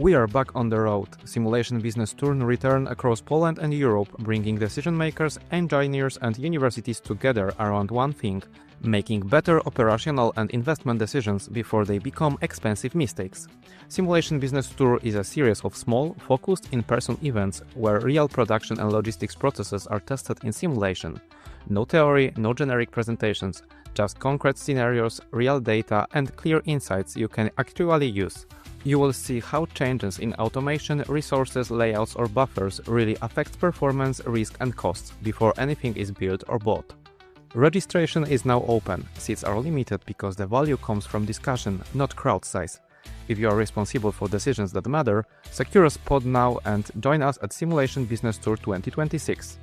We are back on the road. Simulation Business Tour return across Poland and Europe, bringing decision makers, engineers and universities together around one thing: making better operational and investment decisions before they become expensive mistakes. Simulation Business Tour is a series of small, focused in-person events where real production and logistics processes are tested in simulation. No theory, no generic presentations, just concrete scenarios, real data and clear insights you can actually use. You will see how changes in automation, resources, layouts or buffers really affect performance, risk and costs before anything is built or bought. Registration is now open. Seats are limited because the value comes from discussion, not crowd size. If you are responsible for decisions that matter, secure a spot now and join us at Simulation Business Tour 2026.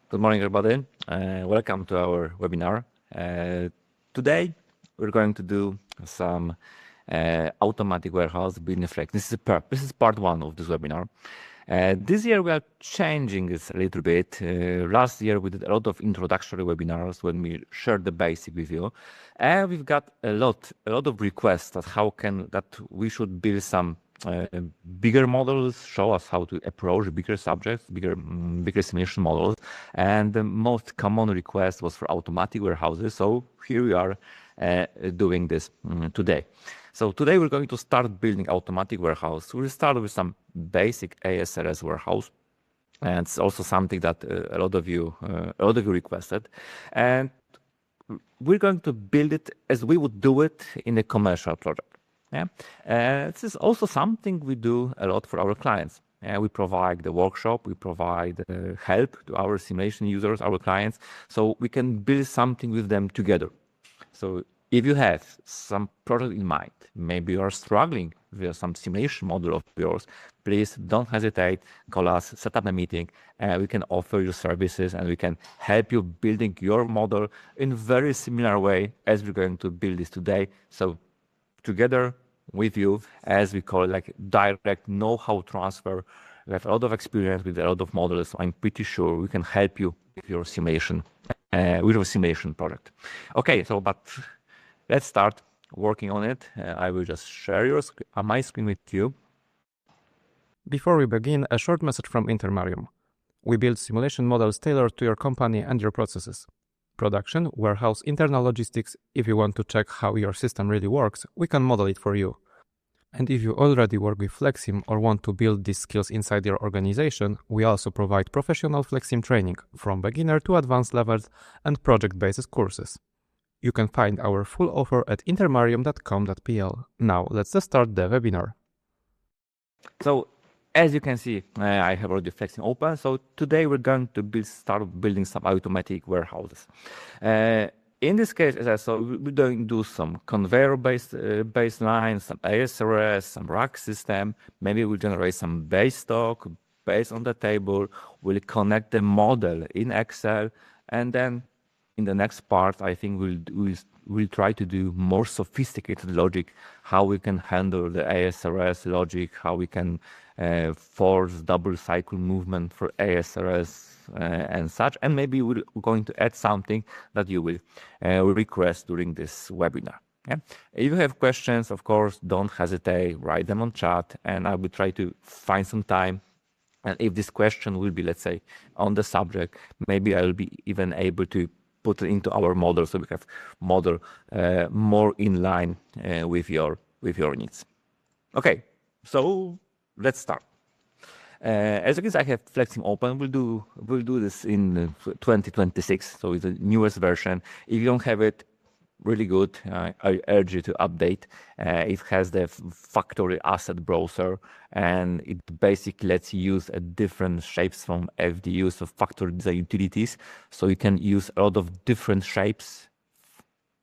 Good morning, everybody. Welcome to our webinar. Today, we're going to do some automatic warehouse building flex. This is part one of this webinar. This year, we are changing this a little bit. Last year, we did a lot of introductory webinars when we shared the basic with you. And we've got a lot of requests that we should build some bigger models, show us how to approach bigger subjects, bigger simulation models. And the most common request was for automatic warehouses. So here we are doing this today. So today we're going to start building automatic warehouse. We'll start with some basic ASRS warehouse. And it's also something that a lot of you requested. And we're going to build it as we would do it in a commercial project. Yeah, this is also something we do a lot for our clients. We provide the workshop, we provide help to our simulation users, our clients, so we can build something with them together. So if you have some project in mind, maybe you are struggling with some simulation model of yours, please don't hesitate, call us, set up a meeting, and we can offer you services and we can help you building your model in a very similar way as we're going to build this today. So together with you, as we call it, like direct know-how transfer. We have a lot of experience with a lot of models, so I'm pretty sure we can help you with your simulation project. Okay, but let's start working on it. I will just share my screen with you. Before we begin, a short message from InterMarium. We build simulation models tailored to your company and your processes. Production, warehouse, internal logistics. If you want to check how your system really works, we can model it for you. And if you already work with FlexSim or want to build these skills inside your organization, we also provide professional FlexSim training from beginner to advanced levels and project-based courses. You can find our full offer at intermarium.com.pl. Now let's start the webinar. So as you can see, I have already FlexSim open. So today we're going to start building some automatic warehouses. In this case, as I saw, we're going to do some conveyor-based lines, some ASRS, some rack system. Maybe we'll generate some base stock based on the table. We'll connect the model in Excel, and then in the next part, I think we'll try to do more sophisticated logic, how we can handle the ASRS logic, how we can force double cycle movement for ASRS and such. And maybe we're going to add something that you will request during this webinar. Yeah? If you have questions, of course, don't hesitate, write them on chat, and I will try to find some time. And if this question will be, let's say, on the subject, maybe I'll be even able to put it into our model, so we have model more in line with your needs. Okay, so let's start. As you can see, I have FlexSim open. We'll do this in 2026, so it's the newest version. If you don't have it, really good. I urge you to update. It has the factory asset browser, and it basically lets you use different shapes from FDUs of factory design utilities. So you can use a lot of different shapes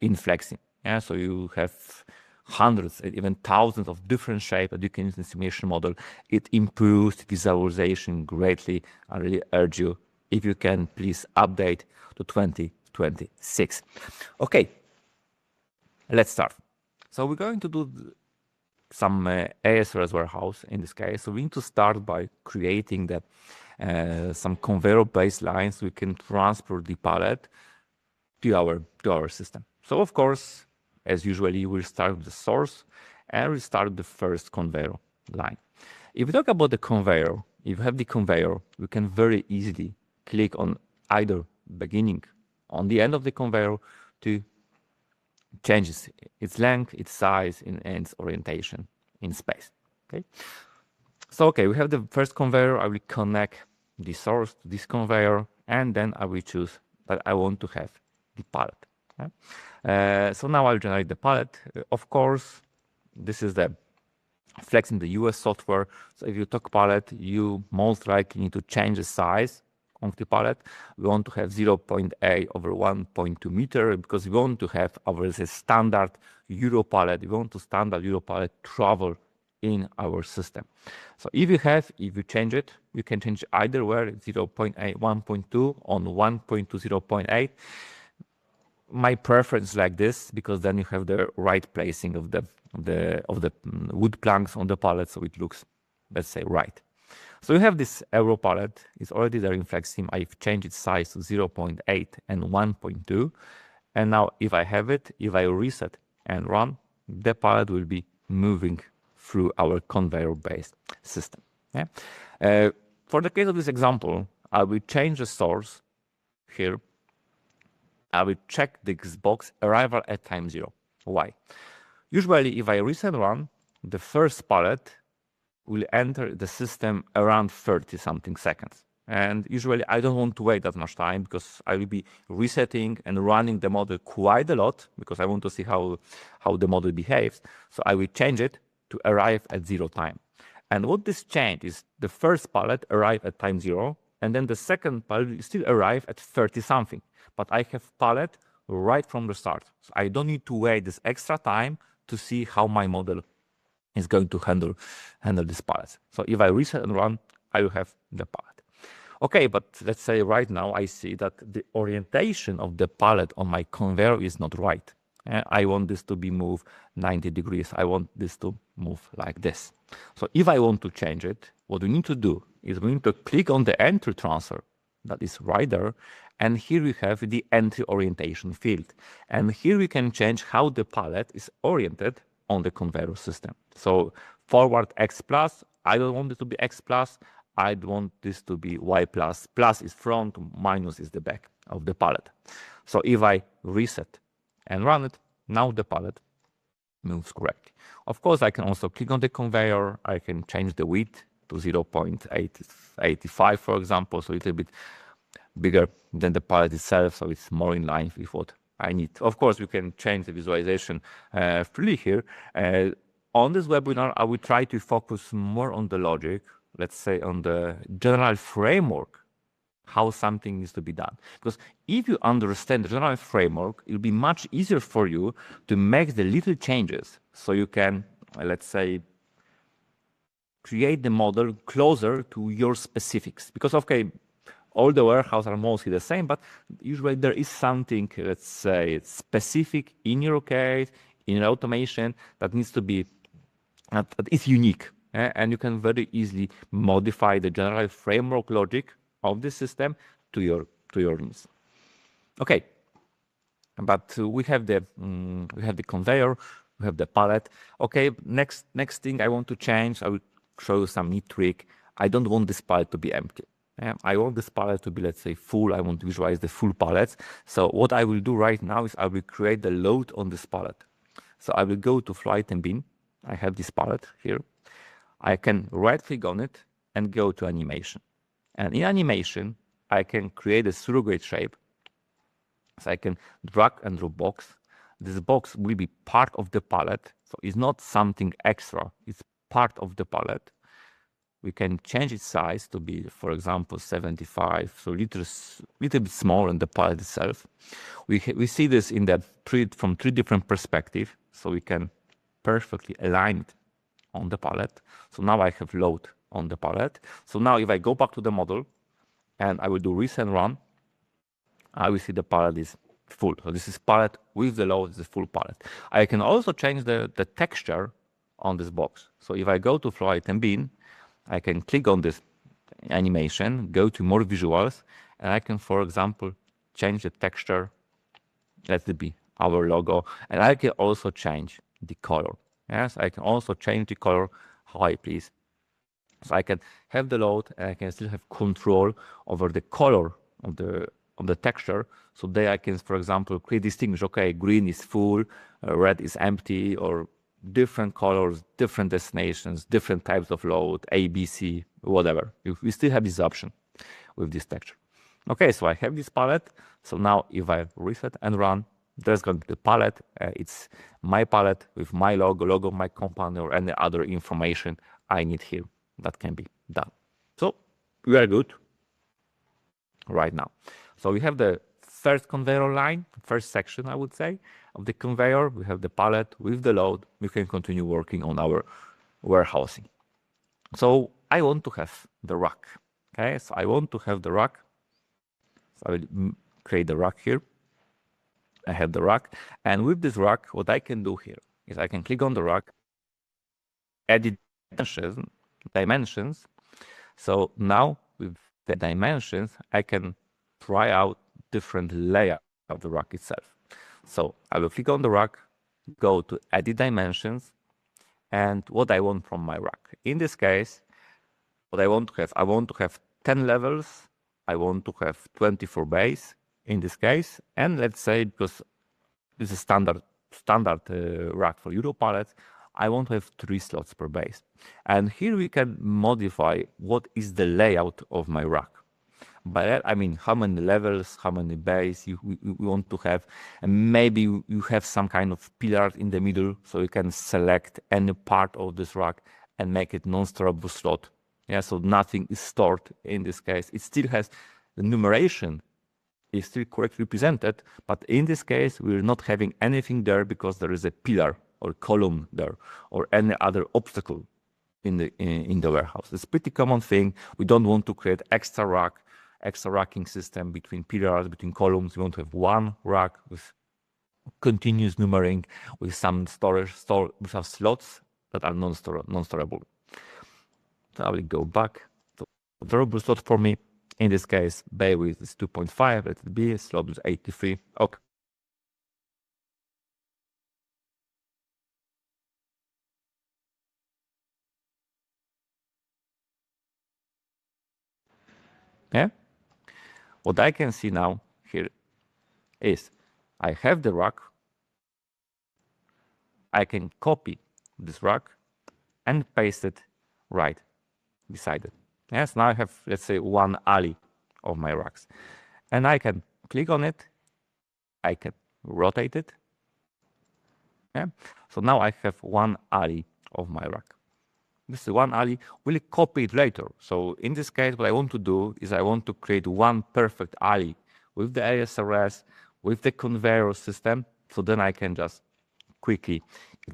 in FlexSim. Yeah, so you have hundreds, even thousands of different shapes that you can use in the simulation model. It improves visualization greatly. I really urge you, if you can, please update to 2026. Okay, let's start. So we're going to do some ASRS warehouse in this case. So we need to start by creating the some conveyor-based lines. We can transfer the pallet to our system. So of course, as usually, we'll start with the source and we'll start the first conveyor line. If we talk about the conveyor, if you have the conveyor, you can very easily click on either beginning on the end of the conveyor to change its length, its size, and its orientation in space. Okay. So okay, we have the first conveyor. I will connect the source to this conveyor, and then I will choose that I want to have the pallet. Okay? So now I'll generate the pallet. Of course, this is the FlexSim, the US software. So if you talk pallet, you most likely need to change the size of the pallet. We want to have 0.8 over 1.2 meter because we want to have our standard Euro pallet. We want to standard Euro pallet travel in our system. So if you change it, you can change either where 0.8, 1.2 on 1.2, 0.8. My preference is like this because then you have the right placing of the wood planks on the pallet, so it looks, let's say, right. So you have this Euro pallet. It's already there in FlexSim. I've changed its size to 0.8 and 1.2. And now if I have it, if I reset and run, the pallet will be moving through our conveyor-based system. Yeah? For the case of this example, I will change the source here. I will check this box arrival at time 0. Why? Usually, if I reset run, the first pallet will enter the system around 30-something seconds. And usually, I don't want to wait that much time because I will be resetting and running the model quite a lot because I want to see how the model behaves. So I will change it to arrive at 0 time. And what this change is the first pallet arrive at time 0, and then the second pallet will still arrive at 30-something. But I have pallet right from the start. So I don't need to wait this extra time to see how my model is going to handle this pallet. So if I reset and run, I will have the pallet. Okay, but let's say right now I see that the orientation of the pallet on my conveyor is not right. I want this to be moved 90 degrees. I want this to move like this. So if I want to change it, what we need to do is we need to click on the entry transfer that is right there. And here we have the entry orientation field. And here we can change how the pallet is oriented on the conveyor system. So forward X plus, I don't want it to be X plus. I want this to be Y plus. Plus is front, minus is the back of the pallet. So if I reset and run it, now the pallet moves correctly. Of course, I can also click on the conveyor. I can change the width to 0.85, for example, so a little bit bigger than the pallet itself, so it's more in line with what I need. Of course, we can change the visualization freely here. On this webinar, I will try to focus more on the logic, let's say on the general framework, how something needs to be done. Because if you understand the general framework, it'll be much easier for you to make the little changes so you can, let's say, create the model closer to your specifics. Because, okay, all the warehouses are mostly the same, but usually there is something, let's say, specific in your case, in your automation that needs to be, that is unique. And you can very easily modify the general framework logic of the system to your needs. Okay, but we have the conveyor, we have the pallet. Okay, next thing I want to change, I will show you some neat trick. I don't want this pallet to be empty. I want this pallet to be, let's say, full. I want to visualize the full pallets. So what I will do right now is I will create the load on this pallet. So I will go to flow item bin. I have this pallet here. I can right click on it and go to animation. And in animation, I can create a surrogate shape. So I can drag and drop box. This box will be part of the pallet. So it's not something extra. It's part of the pallet. we can change its size to be, for example, 75, so little bit smaller in the pallet itself. We see this in that from three different perspectives, so we can perfectly align it on the pallet. So now I have load on the pallet. So now if I go back to the model and I will do reset run, I will see the pallet is full. So this is pallet with the load, is a full pallet. I can also change the texture on this box. So if I go to flow item bin, I can click on this animation, go to more visuals, and I can, for example, change the texture. Let it be our logo. And I can also change the color. Yes, I can also change the color how I please. So I can have the load and I can still have control over the color of the texture. So there I can, for example, distinguish, okay, green is full, red is empty, or different colors, different destinations, different types of load, A, B, C, whatever. We still have this option with this texture. Okay, so I have this palette. So now if I reset and run, there's going to be the palette. It's my palette with my logo of my company, or any other information I need here that can be done. So we are good right now. So we have the first conveyor line, first section, I would say, of the conveyor. We have the pallet with the load. We can continue working on our warehousing. So I want to have the rack. Okay, so I want to have the rack. So I will create the rack here. I have the rack. And with this rack, what I can do here is I can click on the rack, edit dimensions. So now with the dimensions, I can try out different layout of the rack itself. So I will click on the rack, go to edit dimensions, and what I want from my rack. In this case, what I want to have 10 levels. I want to have 24 bays in this case. And let's say, because this is standard rack for Euro pallets, I want to have 3 slots per base. And here we can modify what is the layout of my rack. By that, I mean how many levels, how many bays we want to have. And maybe you have some kind of pillar in the middle, so you can select any part of this rack and make it non-storable slot. Yeah, so nothing is stored in this case. It still has the numeration is still correctly represented, but in this case, we're not having anything there because there is a pillar or column there or any other obstacle in the warehouse. It's a pretty common thing. We don't want to create extra racking system between pillars, between columns. We want to have one rack with continuous numbering, with some storage, with some slots that are non-storable. So I will go back to variable slot for me. In this case, bay width is 2.5, let it be, slot is 83. Okay. Yeah. What I can see now here is I have the rack. I can copy this rack and paste it right beside it. Yes, now I have, let's say, one alley of my racks. And I can click on it. I can rotate it. Yeah. So now I have one alley of my rack. This is one alley. We'll copy it later. So in this case, what I want to do is I want to create one perfect alley with the ASRS, with the conveyor system. So then I can just quickly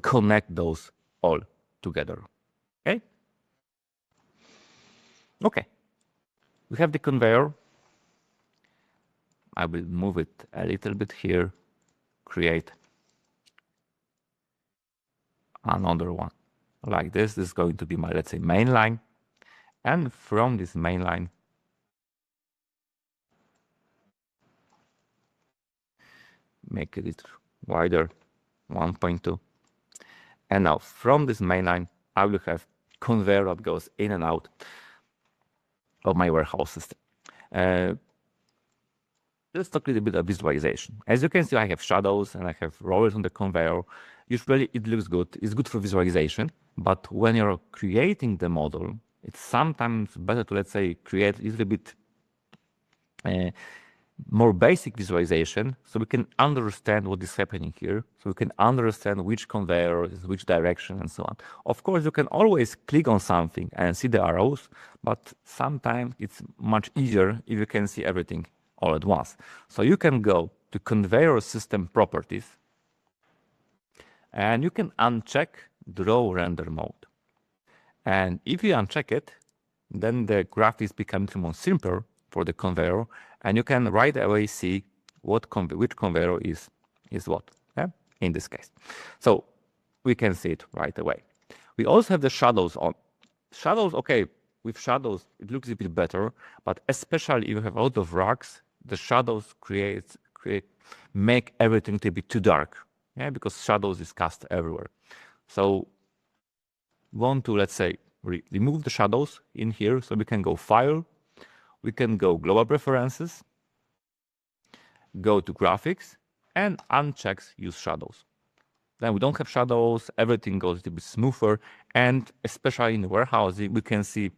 connect those all together. Okay? Okay. We have the conveyor. I will move it a little bit here, create another one like this. This is going to be my, let's say, main line. And from this main line, make it wider, 1.2. And now from this main line, I will have conveyor that goes in and out of my warehouse system. Let's talk a little bit about visualization. As you can see, I have shadows and I have rollers on the conveyor. Usually it looks good. It's good for visualization. But when you're creating the model, it's sometimes better to, let's say, create a little bit more basic visualization, so we can understand what is happening here, so we can understand which conveyor is which direction and so on. Of course, you can always click on something and see the arrows, but sometimes it's much easier if you can see everything all at once. So you can go to conveyor system properties, and you can uncheck draw render mode. And if you uncheck it, then the graphics become more simpler for the conveyor, and you can right away see which conveyor is what, yeah? In this case. So we can see it right away. We also have the shadows on. Shadows, okay, with shadows, it looks a bit better, but especially if you have a lot of racks, the shadows make everything to be too dark, yeah, because shadows is cast everywhere. So want to, let's say, remove the shadows in here, so we can go File, we can go Global Preferences, go to Graphics, and uncheck Use Shadows. Then we don't have shadows, everything goes a bit smoother, and especially in the warehousing, we can see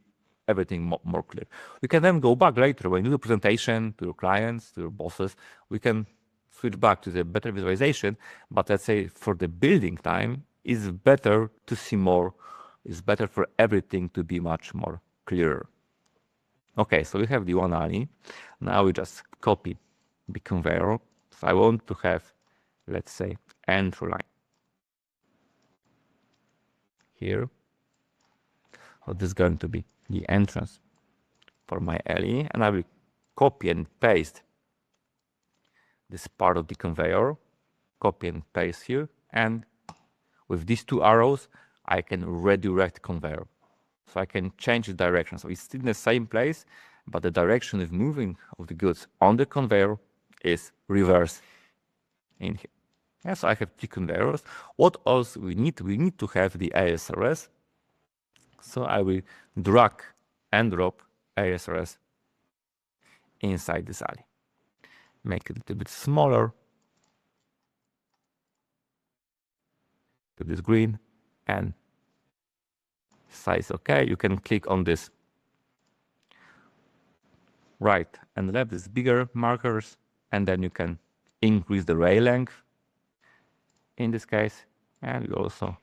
everything more clear. We can then go back later when you do the presentation to your clients, to your bosses, we can switch back to the better visualization, but let's say for the building time, it's better to see more. It's better for everything to be much more clearer. Okay, so we have the one alley. Now we just copy the conveyor. So I want to have, let's say, entry line here. So this is going to be the entrance for my alley, and I will copy and paste this part of the conveyor, copy and paste here, and with these two arrows, I can redirect conveyor. So I can change the direction. So it's still in the same place, but the direction of moving of the goods on the conveyor is reversed in here. Yeah, so I have two conveyors. What else we need? We need to have the ASRS. So I will drag and drop ASRS inside this alley. Make it a little bit smaller. To this green and size okay. You can click on this right and left, these bigger markers, and then you can increase the rail length in this case, and you also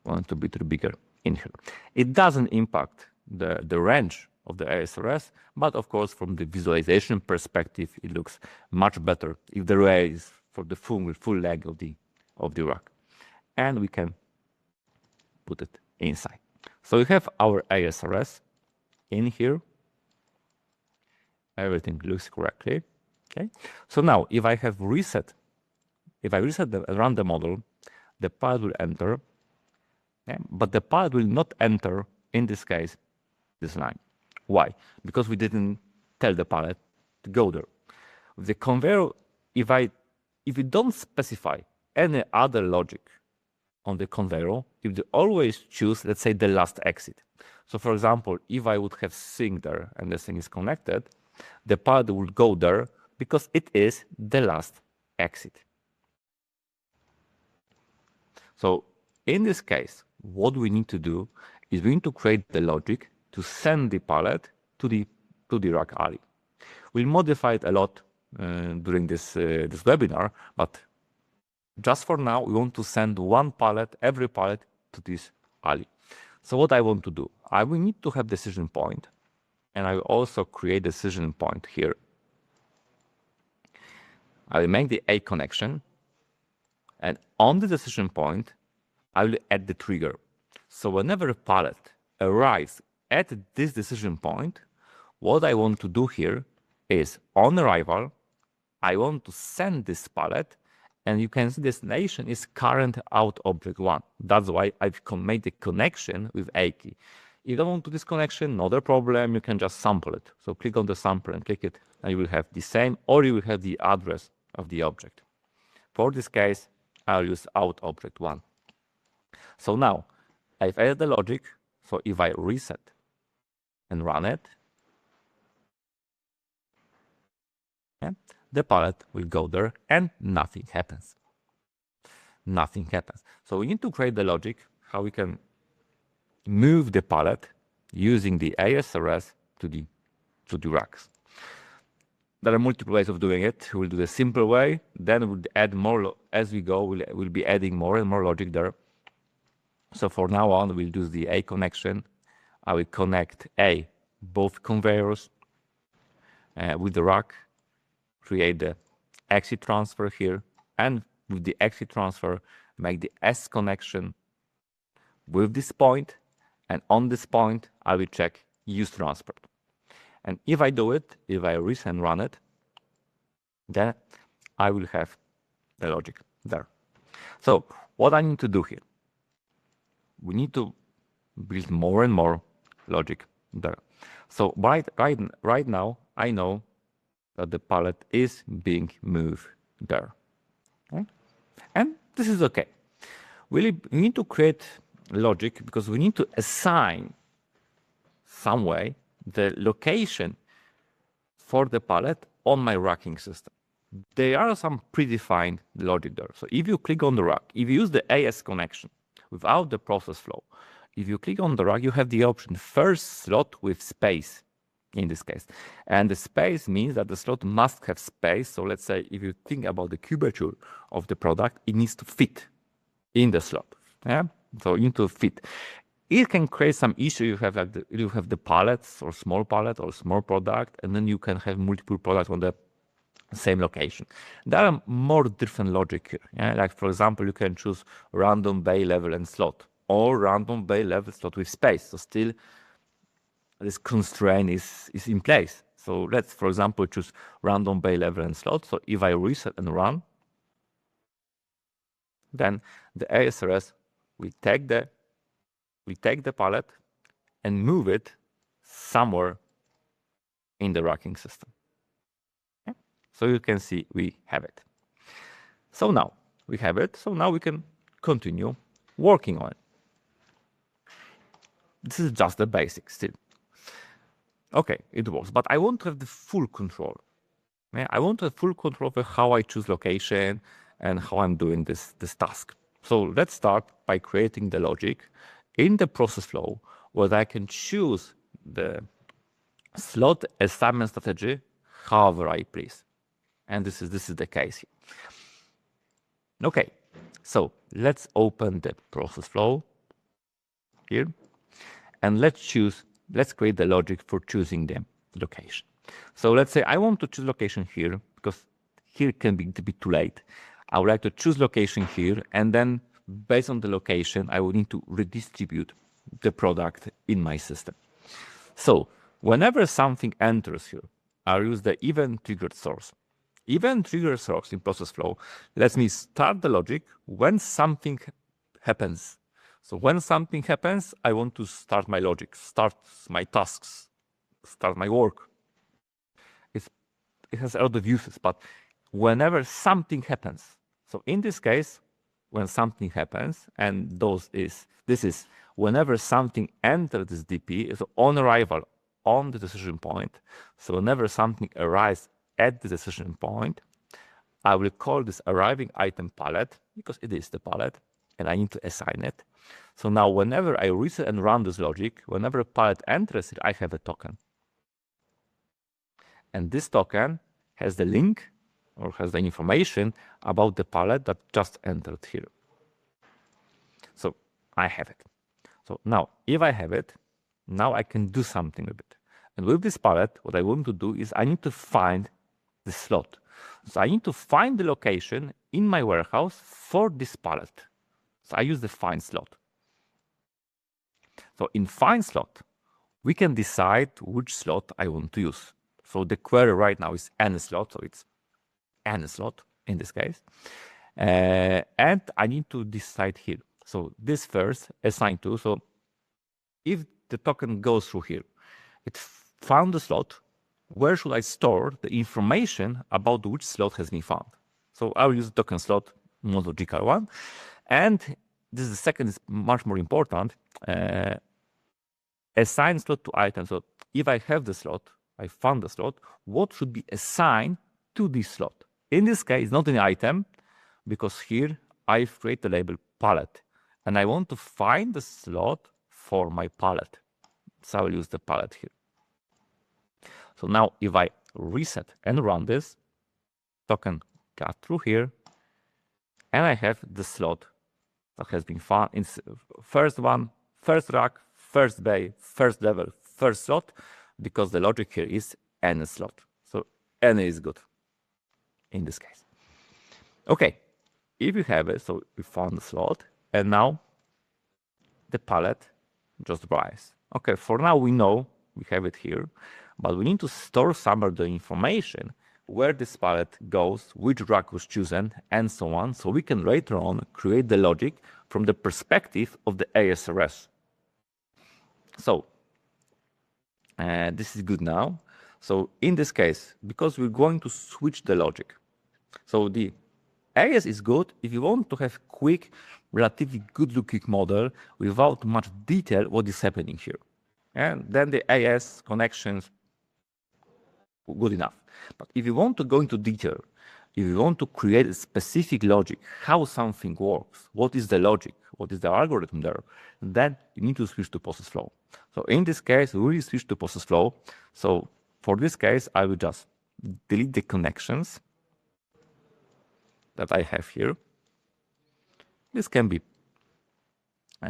want to be bigger in here. It doesn't impact the range of the ASRS, but of course from the visualization perspective it looks much better if the rail is for the full leg of the rack. And we can put it inside. So we have our ASRS in here. Everything looks correctly. Okay. So now if I reset the random model, the pallet will enter, yeah, but the pallet will not enter, in this case, this line. Why? Because we didn't tell the pallet to go there. With the conveyor, if you don't specify any other logic on the conveyor, you will always choose, let's say, the last exit. So for example, if I would have sync there and the thing is connected, the pallet will go there because it is the last exit. So in this case, what we need to do is we need to create the logic to send the pallet to the rack alley. We'll modify it a lot during this webinar, but just for now, we want to send every pallet to this alley. So what I want to do, I will need to have decision point, and I will also create decision point here. I will make the A connection, and on the decision point, I will add the trigger. So whenever a pallet arrives at this decision point, what I want to do here is, on arrival, I want to send this pallet, and you can see destination is current out object 1. That's why I've made the connection with A key. If you don't want to do this connection, not a problem, you can just sample it. So click on the sample and click it, and you will have the same, or you will have the address of the object. For this case, I'll use out object 1. So now, I've added the logic, so if I reset and run it, yeah, the pallet will go there and nothing happens. Nothing happens. So we need to create the logic how we can move the pallet using the ASRS to the racks. There are multiple ways of doing it. We'll do the simple way, then we'll add more as we go. We'll be adding more and more logic there. So for now on, we'll do the A connection. I will connect both conveyors with the rack, create the exit transfer here, and with the exit transfer, make the S connection with this point, and on this point, I will check use transport. And if I do it, if I reset and run it, then I will have the logic there. So what I need to do here, we need to build more and more logic there. So right now, I know that the pallet is being moved there. Okay? And this is okay. We need to create logic because we need to assign some way the location for the pallet on my racking system. There are some predefined logic there. So if you click on the rack, if you use the AS connection without the process flow, if you click on the rack, you have the option first slot with space in this case. And the space means that the slot must have space. So let's say if you think about the curvature of the product, it needs to fit in the slot. Yeah? So you need to fit. It can create some issue. You have the pallets or small pallet or small product, and then you can have multiple products on the same location. There are more different logic here. Yeah? Like for example, you can choose random bay level and slot, or random bay level slot with space. So still this constraint is in place. So let's, for example, choose random bay level and slot. So if I reset and run, then the ASRS will take the pallet and move it somewhere in the racking system. Okay? So you can see we have it. So now we have it. So now we can continue working on it. This is just the basics still. Okay, it works, but I want to have the full control. Yeah, I want to have full control over how I choose location and how I'm doing this task. So let's start by creating the logic in the process flow where I can choose the slot assignment strategy however I please. And this is the case here. Okay, so let's open the process flow here, and let's create the logic for choosing the location. So let's say I want to choose location here because here can be a bit too late. I would like to choose location here, and then based on the location, I would need to redistribute the product in my system. So whenever something enters here, I use the event triggered source. Event triggered source in process flow lets me start the logic when something happens. So when something happens, I want to start my logic, start my tasks, start my work. It has a lot of uses, but whenever something happens, so in this case, when something happens, and this is whenever something enters this DP, is on arrival on the decision point. So whenever something arrives at the decision point, I will call this arriving item pallet because it is the pallet, and I need to assign it. So now whenever I reset and run this logic, whenever a pallet enters it, I have a token. And this token has the link or has the information about the pallet that just entered here. So I have it. So now if I have it, now I can do something with it. And with this pallet, what I want to do is I need to find the slot. So I need to find the location in my warehouse for this pallet. So I use the find slot. So in find slot, we can decide which slot I want to use. So the query right now is any slot, so it's any slot in this case. And I need to decide here. So this first assign to, so if the token goes through here, it found the slot, where should I store the information about which slot has been found? So I will use the token slot, not logical one. And this is the second is much more important. Assign slot to item. So if I have the slot, I found the slot, what should be assigned to this slot? In this case, not an item, because here I've created the label pallet, and I want to find the slot for my pallet. So I will use the pallet here. So now if I reset and run this, token got through here, and I have the slot that has been found in first one, first rack, first bay, first level, first slot, because the logic here is any slot. So any is good in this case. Okay, if you have it, so we found the slot, and now the palette just rise. Okay, for now we know we have it here, but we need to store somewhere the information where this palette goes, which rack was chosen, and so on, so we can later on create the logic from the perspective of the ASRS. So this is good now. So in this case, because we're going to switch the logic, so the AS is good if you want to have quick, relatively good-looking model without much detail what is happening here. And then the AS connections, good enough. But if you want to go into detail, if you want to create a specific logic, how something works, what is the logic, what is the algorithm there, then you need to switch to process flow. So in this case, we will switch to process flow. So for this case, I will just delete the connections that I have here. This can be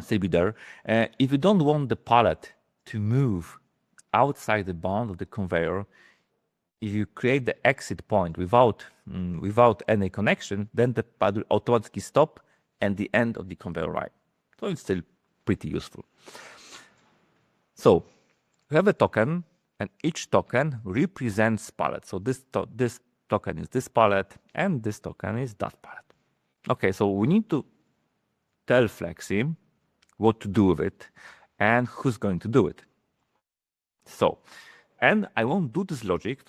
still be there. If you don't want the palette to move outside the bound of the conveyor, if you create the exit point without any connection, then the palette will automatically stop at the end of the conveyor line. So it's still pretty useful. So we have a token, and each token represents palette. So this token is this palette, and this token is that palette. Okay, so we need to tell FlexSim what to do with it and who's going to do it. So, and I won't do this logic,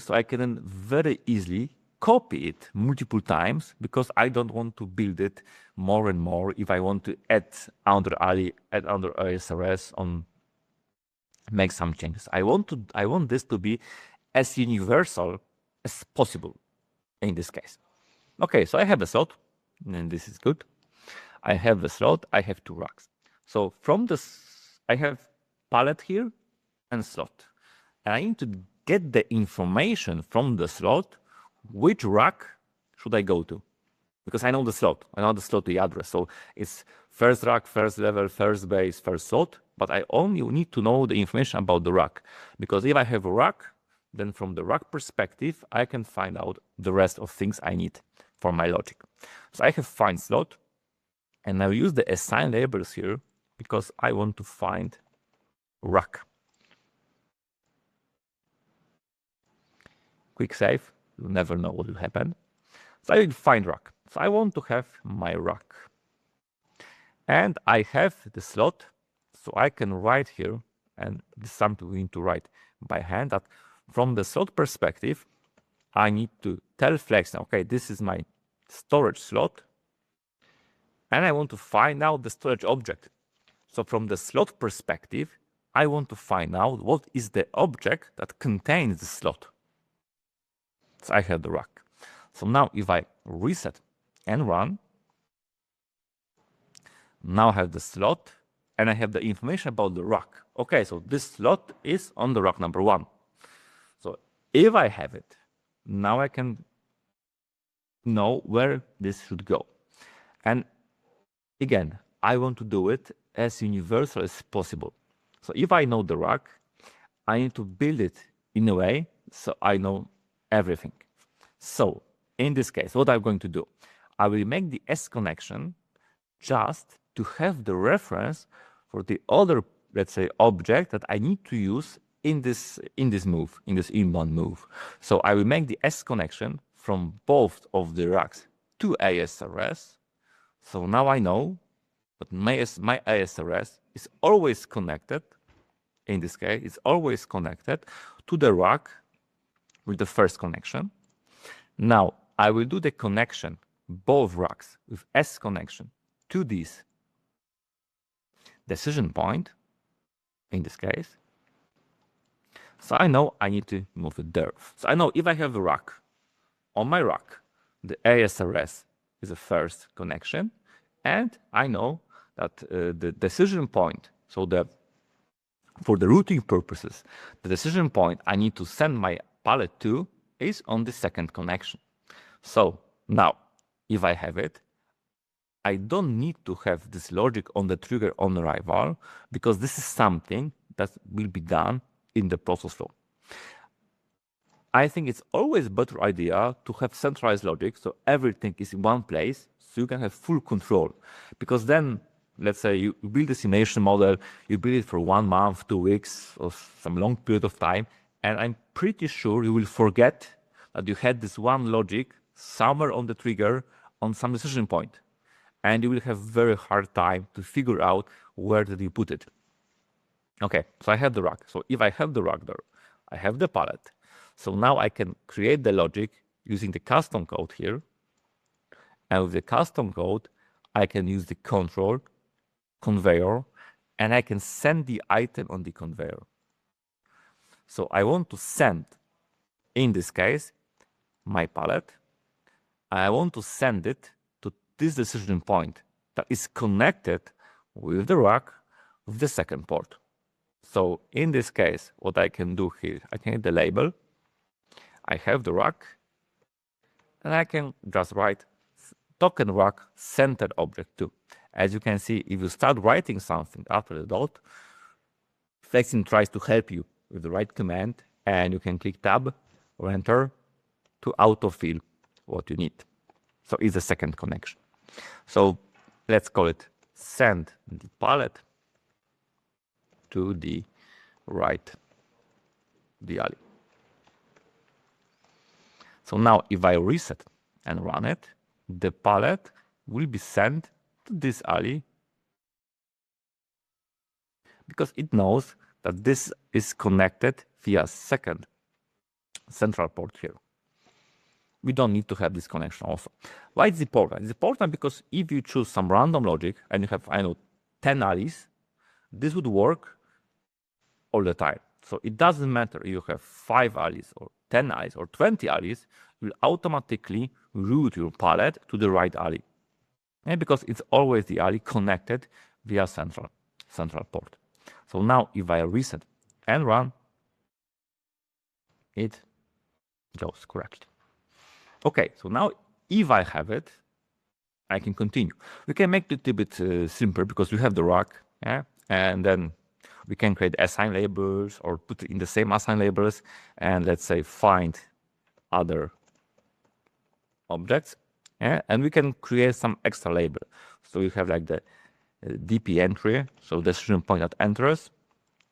so I can then very easily copy it multiple times, because I don't want to build it more and more if I want to add under ASRS on, make some changes. I want this to be as universal as possible in this case. Okay, so I have a slot, and this is good. I have a slot, I have two racks. So from this, I have palette here and slot. And I need to get the information from the slot, which rack should I go to? Because I know the slot, the address. So it's first rack, first level, first base, first slot, but I only need to know the information about the rack. Because if I have a rack, then from the rack perspective, I can find out the rest of things I need for my logic. So I have find slot, and I'll use the assign labels here because I want to find rack. Quick save, you never know what will happen. So I will find rack. So I want to have my rack. And I have the slot, so I can write here, and this is something we need to write by hand, that from the slot perspective, I need to tell FlexSim, okay, this is my storage slot, and I want to find out the storage object. So from the slot perspective, I want to find out what is the object that contains the slot. So I have the rack. So now if I reset and run, now I have the slot, and I have the information about the rack. Okay, so this slot is on the rack number 1. So if I have it, now I can know where this should go. And again, I want to do it as universal as possible. So if I know the rack, I need to build it in a way so I know everything. So in this case, what I'm going to do, I will make the S connection just to have the reference for the other, let's say, object that I need to use in this inbound move. So I will make the S connection from both of the racks to ASRS. So now I know that my ASRS is always connected, in this case, it's always connected to the rack with the first connection. Now I will do the connection, both racks with S connection to this decision point, in this case. So I know I need to move it there. So I know if I have a rack, on my rack, the ASRS is the first connection, and I know that the decision point, so for the routing purposes, the decision point, I need to send my pallet 2 is on the second connection. So now, if I have it, I don't need to have this logic on the trigger on arrival, because this is something that will be done in the process flow. I think it's always a better idea to have centralized logic, so everything is in one place, so you can have full control. Because then, let's say you build a simulation model, you build it for 1 month, 2 weeks, or some long period of time, and I'm pretty sure you will forget that you had this one logic somewhere on the trigger on some decision point. And you will have very hard time to figure out where did you put it. Okay, so I have the rack. So if I have the rack there, I have the pallet. So now I can create the logic using the custom code here. And with the custom code, I can use the control, conveyor, and I can send the item on the conveyor. So I want to send, in this case, my pallet. I want to send it to this decision point that is connected with the rack with the second port. So in this case, what I can do here, I can hit the label, I have the rack, and I can just write token rack centered object 2. As you can see, if you start writing something after the dot, FlexSim tries to help you with the right command, and you can click tab or enter to autofill what you need. So it's a second connection. So let's call it send the pallet to the right, the alley. So now if I reset and run it, the pallet will be sent to this alley because it knows that this is connected via second central port here. We don't need to have this connection also. Why is it important? It's important because if you choose some random logic and you have, I know, 10 alleys, this would work all the time. So it doesn't matter if you have 5 alleys or 10 alleys or 20 alleys, it will automatically route your pallet to the right alley. And because it's always the alley connected via central port. So now if I reset and run, it goes correctly. Okay, so now if I have it, I can continue. We can make it a bit simpler because we have the rack, yeah? And then we can create assign labels or put it in the same assign labels and let's say find other objects, yeah? And we can create some extra label. So we have like the DP entry, so decision point that enters,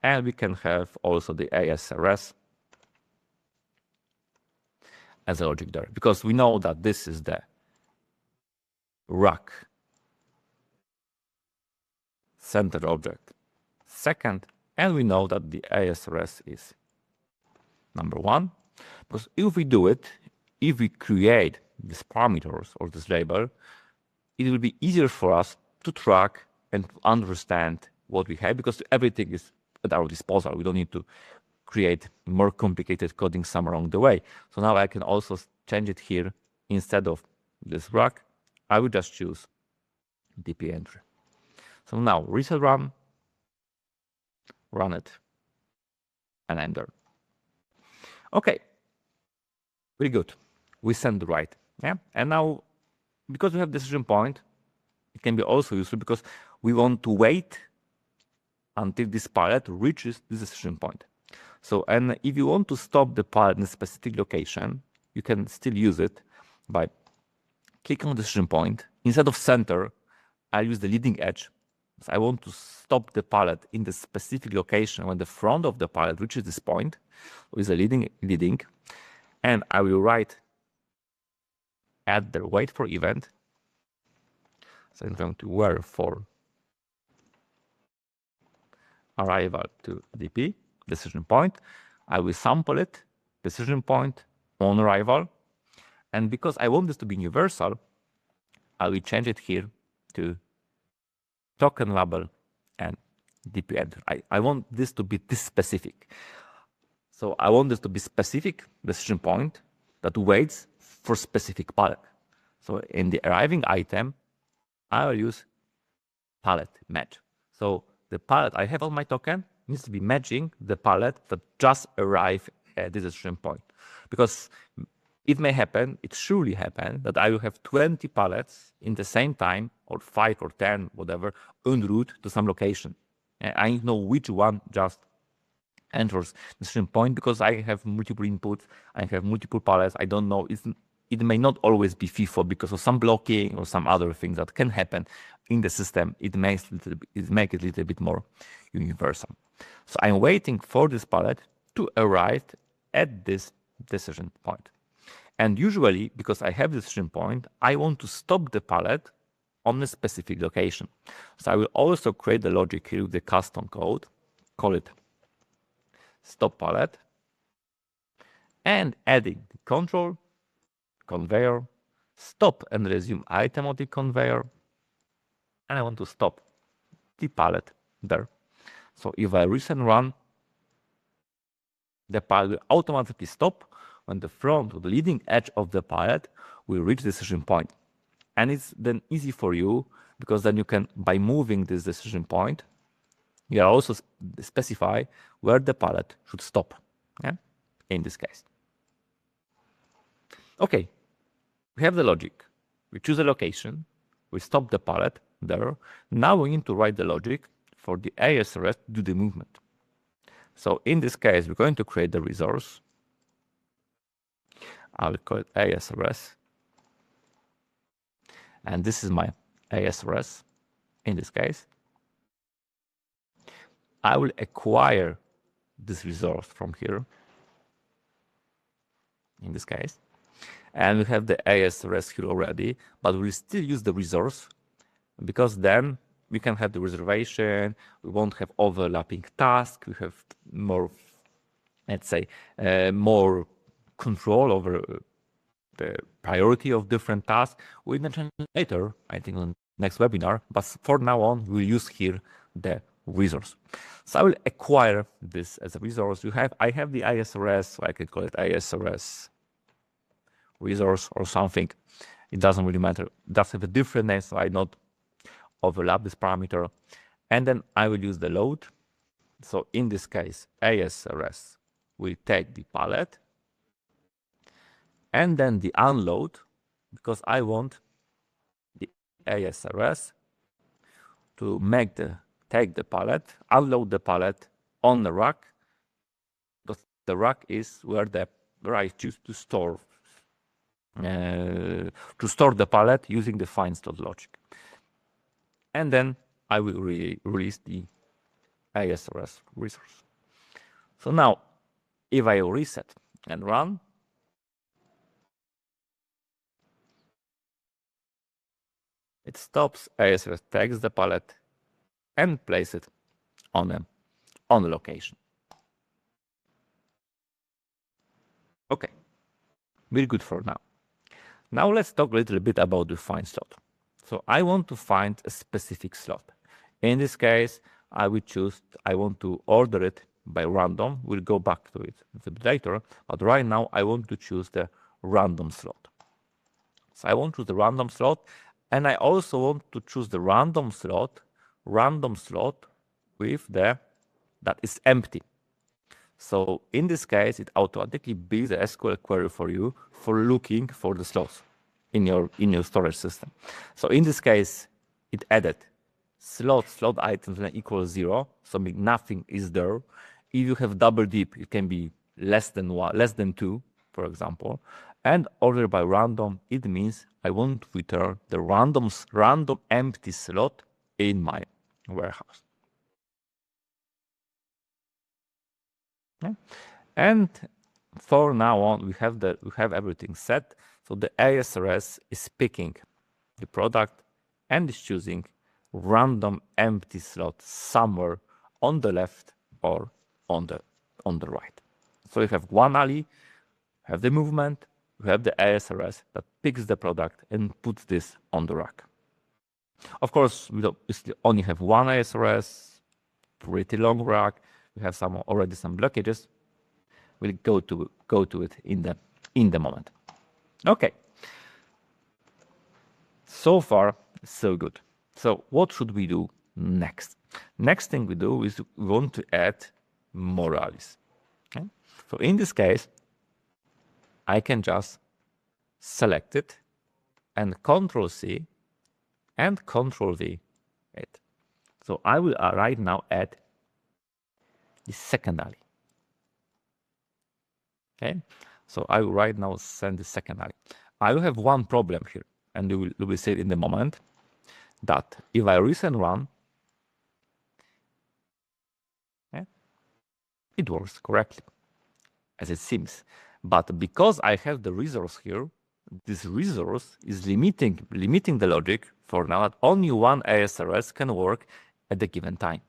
and we can have also the ASRS as a logic there, because we know that this is the rack centered object second, and we know that the ASRS is number 1. Because if we do it, if we create these parameters or this label, it will be easier for us to track and to understand what we have, because everything is at our disposal. We don't need to create more complicated coding somewhere along the way. So now I can also change it here. Instead of this rack, I will just choose DP entry. So now reset run it, and enter. Okay, very good. We send the right, yeah. And now, because we have decision point, it can be also useful because we want to wait until this pallet reaches this decision point. So, and if you want to stop the pallet in a specific location, you can still use it by clicking on the decision point. Instead of center, I'll use the leading edge. So I want to stop the pallet in the specific location when the front of the pallet reaches this point, with a leading, and I will write add the wait for event. So I'm going to where for arrival to DP, decision point. I will sample it, decision point, on arrival. And because I want this to be universal, I will change it here to token label and DP enter. I want this to be this specific. So I want this to be specific decision point that waits for specific pallet. So in the arriving item, I will use pallet match. So the pallet I have on my token needs to be matching the pallet that just arrived this decision point. Because it may happen, it surely happen, that I will have 20 pallets in the same time, or 5 or 10, whatever, en route to some location. I know which one just enters the decision point because I have multiple inputs, I have multiple pallets, I don't know, it may not always be FIFO because of some blocking or some other things that can happen in the system. It makes it a little bit more universal. So I'm waiting for this pallet to arrive at this decision point. And usually, because I have this decision point, I want to stop the pallet on a specific location. So I will also create the logic here with the custom code, call it stop pallet, and adding the control, conveyor, stop and resume item of the conveyor, and I want to stop the pallet there. So if I reset and run, the pallet will automatically stop when the front or the leading edge of the pallet will reach the decision point. And it's then easy for you because then you can, by moving this decision point, you also specify where the pallet should stop, in this case. Okay, we have the logic. We choose a location. We stop the pallet there. Now we need to write the logic for the ASRS to do the movement. So in this case, we're going to create the resource. I will call it ASRS. And this is my ASRS in this case. I will acquire this resource from here in this case. And we have the ASRS here already, but we'll still use the resource because then we can have the reservation, we won't have overlapping tasks, we have more, let's say, more control over the priority of different tasks. We'll mention later, I think on next webinar, but for now on, we'll use here the resource. So I will acquire this as a resource. I have the ASRS, so I can call it ASRS resource or something. It doesn't really matter. It does have a different name, so I not overlap this parameter. And then I will use the load. So in this case, ASRS will take the pallet and then the unload, because I want the ASRS to take the pallet, unload the pallet on the rack, because the rack is where I choose to store the pallet using the find slot logic. And then I will release the ASRS resource. So now, if I reset and run, it stops, ASRS takes the pallet and place it on the location. Okay, we're good for now. Now let's talk a little bit about the find slot. So I want to find a specific slot. In this case, I want to order it by random. We'll go back to it a bit later, but right now I want to choose the random slot. So I want to choose the random slot, and I also want to choose the random slot with that is empty. So in this case, it automatically builds a SQL query for you for looking for the slots in your storage system. So in this case, it added slot items when equals 0, so nothing is there. If you have double dip, it can be less than 2, for example. And order by random, it means I want to return the random empty slot in my warehouse. Okay. And for now on, we have everything set. So the ASRS is picking the product and is choosing random empty slot somewhere on the left or on the right. So we have one alley, have the movement, we have the ASRS that picks the product and puts this on the rack. Of course, we only have one ASRS, pretty long rack. We have already some blockages. We'll go to it in the moment. Okay. So far, so good. So what should we do next? Next thing we do is we want to add more alleys. Okay? So in this case, I can just select it and Control-C and Control-V it. So I will right now add the second alley. Okay, so I will right now send the second alley. I will have one problem here, and you will see it in the moment, that if I resend run, it works correctly, as it seems. But because I have the resource here, this resource is limiting the logic for now that only one ASRS can work at a given time.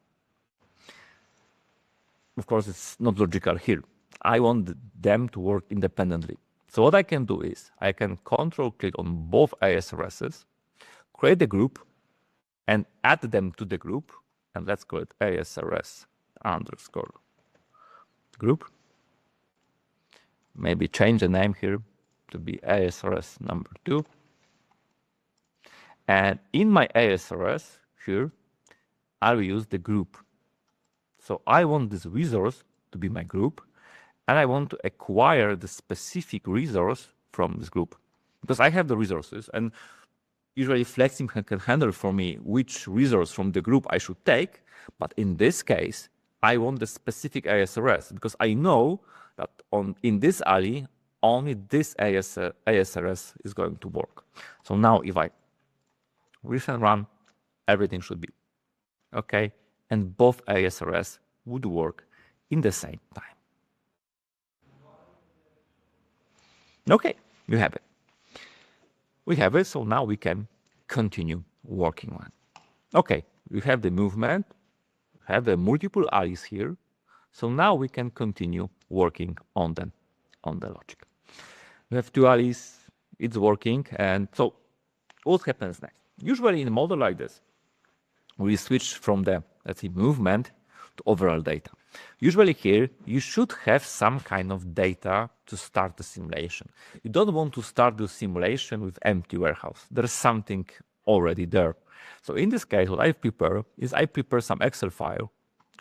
Of course, it's not logical here. I want them to work independently. So what I can do is I can control-click on both ASRSs, create a group, and add them to the group. And let's call it ASRS underscore group. Maybe change the name here to be ASRS number 2. And in my ASRS here, I will use the group. So I want this resource to be my group, and I want to acquire the specific resource from this group. Because I have the resources, and usually FlexSim can handle for me which resource from the group I should take, but in this case, I want the specific ASRS, because I know that in this alley, only this ASRS is going to work. So now if I resend run, everything should be okay, and both ASRS would work in the same time. Okay, we have it. We have it, so now we can continue working on it. Okay, we have the movement, have the multiple alleys here, so now we can continue working on the logic. We have 2 alleys, it's working, and so what happens next? Usually in a model like this, we switch from the, let's say, movement to overall data. Usually here, you should have some kind of data to start the simulation. You don't want to start the simulation with empty warehouse. There's something already there. So in this case, what I prepare is I prepare some Excel file.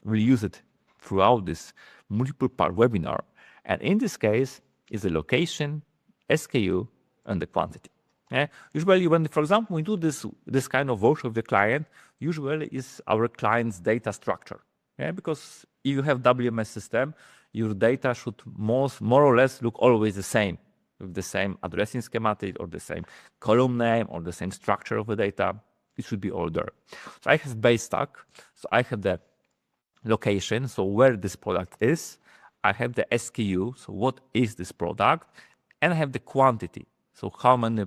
We'll use it throughout this multiple part webinar. And in this case, is the location, SKU, and the quantity. Yeah? Usually when, for example, we do this kind of workshop with the client, usually is our client's data structure. Yeah? Because if you have WMS system, your data should more or less look always the same, with the same addressing schematic or the same column name or the same structure of the data. It should be all there. So I have base stock. So I have the location, so where this product is. I have the SKU, so what is this product? And I have the quantity, so how many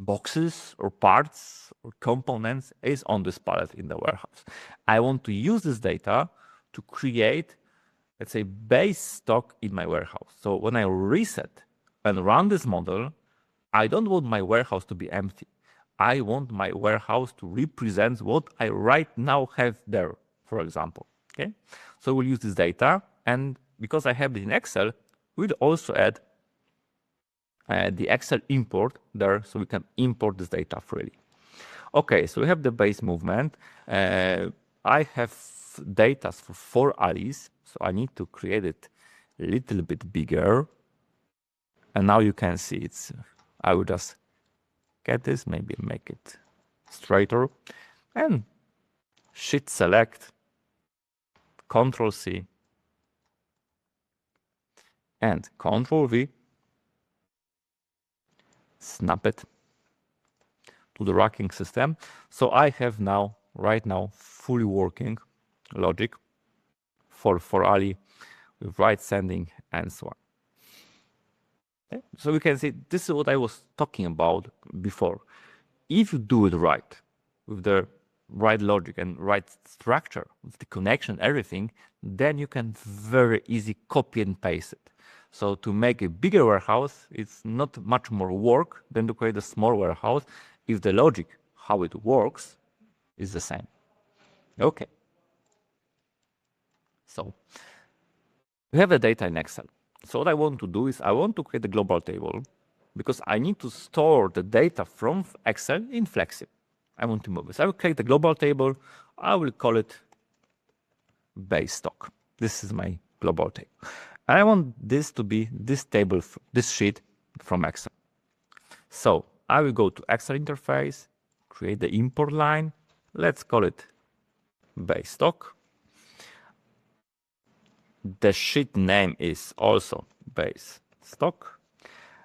boxes or parts or components is on this pallet in the warehouse. I want to use this data to create, let's say, base stock in my warehouse. So when I reset and run this model, I don't want my warehouse to be empty. I want my warehouse to represent what I right now have there, for example. Okay, so we'll use this data, and because I have it in Excel, we'll also add the Excel import there, so we can import this data freely. Okay, so we have the base movement. I have data for 4 alleys, so I need to create it a little bit bigger. And now you can see it's, I will just get this, maybe make it straighter, and Shift select, Control-C, and Control-V, snap it to the racking system. So I have now, right now, fully working logic for alley with right sending and so on. Okay? So we can see this is what I was talking about before. If you do it right, with the right logic and right structure, with the connection, everything, then you can very easy copy and paste it. So to make a bigger warehouse, it's not much more work than to create a small warehouse if the logic, how it works, is the same. Okay. So we have the data in Excel. So what I want to do is I want to create a global table because I need to store the data from Excel in FlexSim. I want to move it. So I will create the global table. I will call it base stock. This is my global table. And I want this to be this table, this sheet from Excel. So I will go to Excel interface, create the import line. Let's call it base stock. The sheet name is also base stock.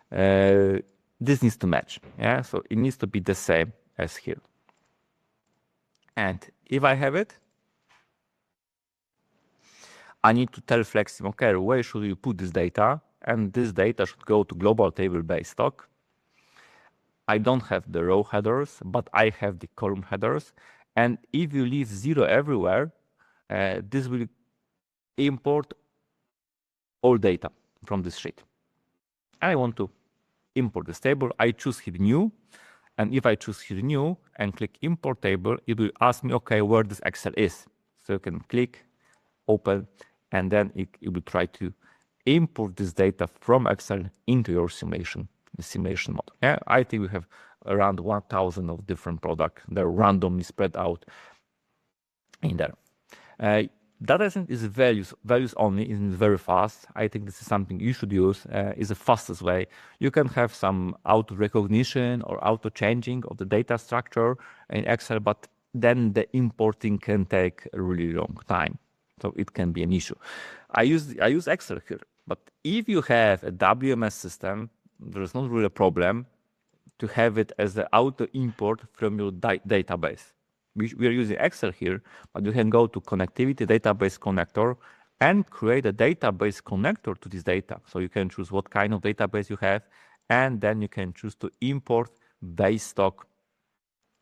This needs to match, yeah? So it needs to be the same as here. And if I have it, I need to tell FlexSim, okay, where should you put this data? And this data should go to global table base stock. I don't have the row headers, but I have the column headers. And if you leave 0 everywhere, this will import all data from this sheet. I want to import this table. I choose here new. And if I choose here new and click import table, it will ask me, okay, where this Excel is. So you can click, open, and then it will try to import this data from Excel into your simulation model. Yeah, I think we have around 1,000 of different products that are randomly spread out in there. Data set is values only, is very fast. I think this is something you should use. Is the fastest way. You can have some auto recognition or auto changing of the data structure in Excel, but then the importing can take a really long time. So it can be an issue. I use Excel here, but if you have a WMS system, there's not really a problem to have it as the auto import from your database. We are using Excel here, but you can go to connectivity database connector and create a database connector to this data. So you can choose what kind of database you have, and then you can choose to import base stock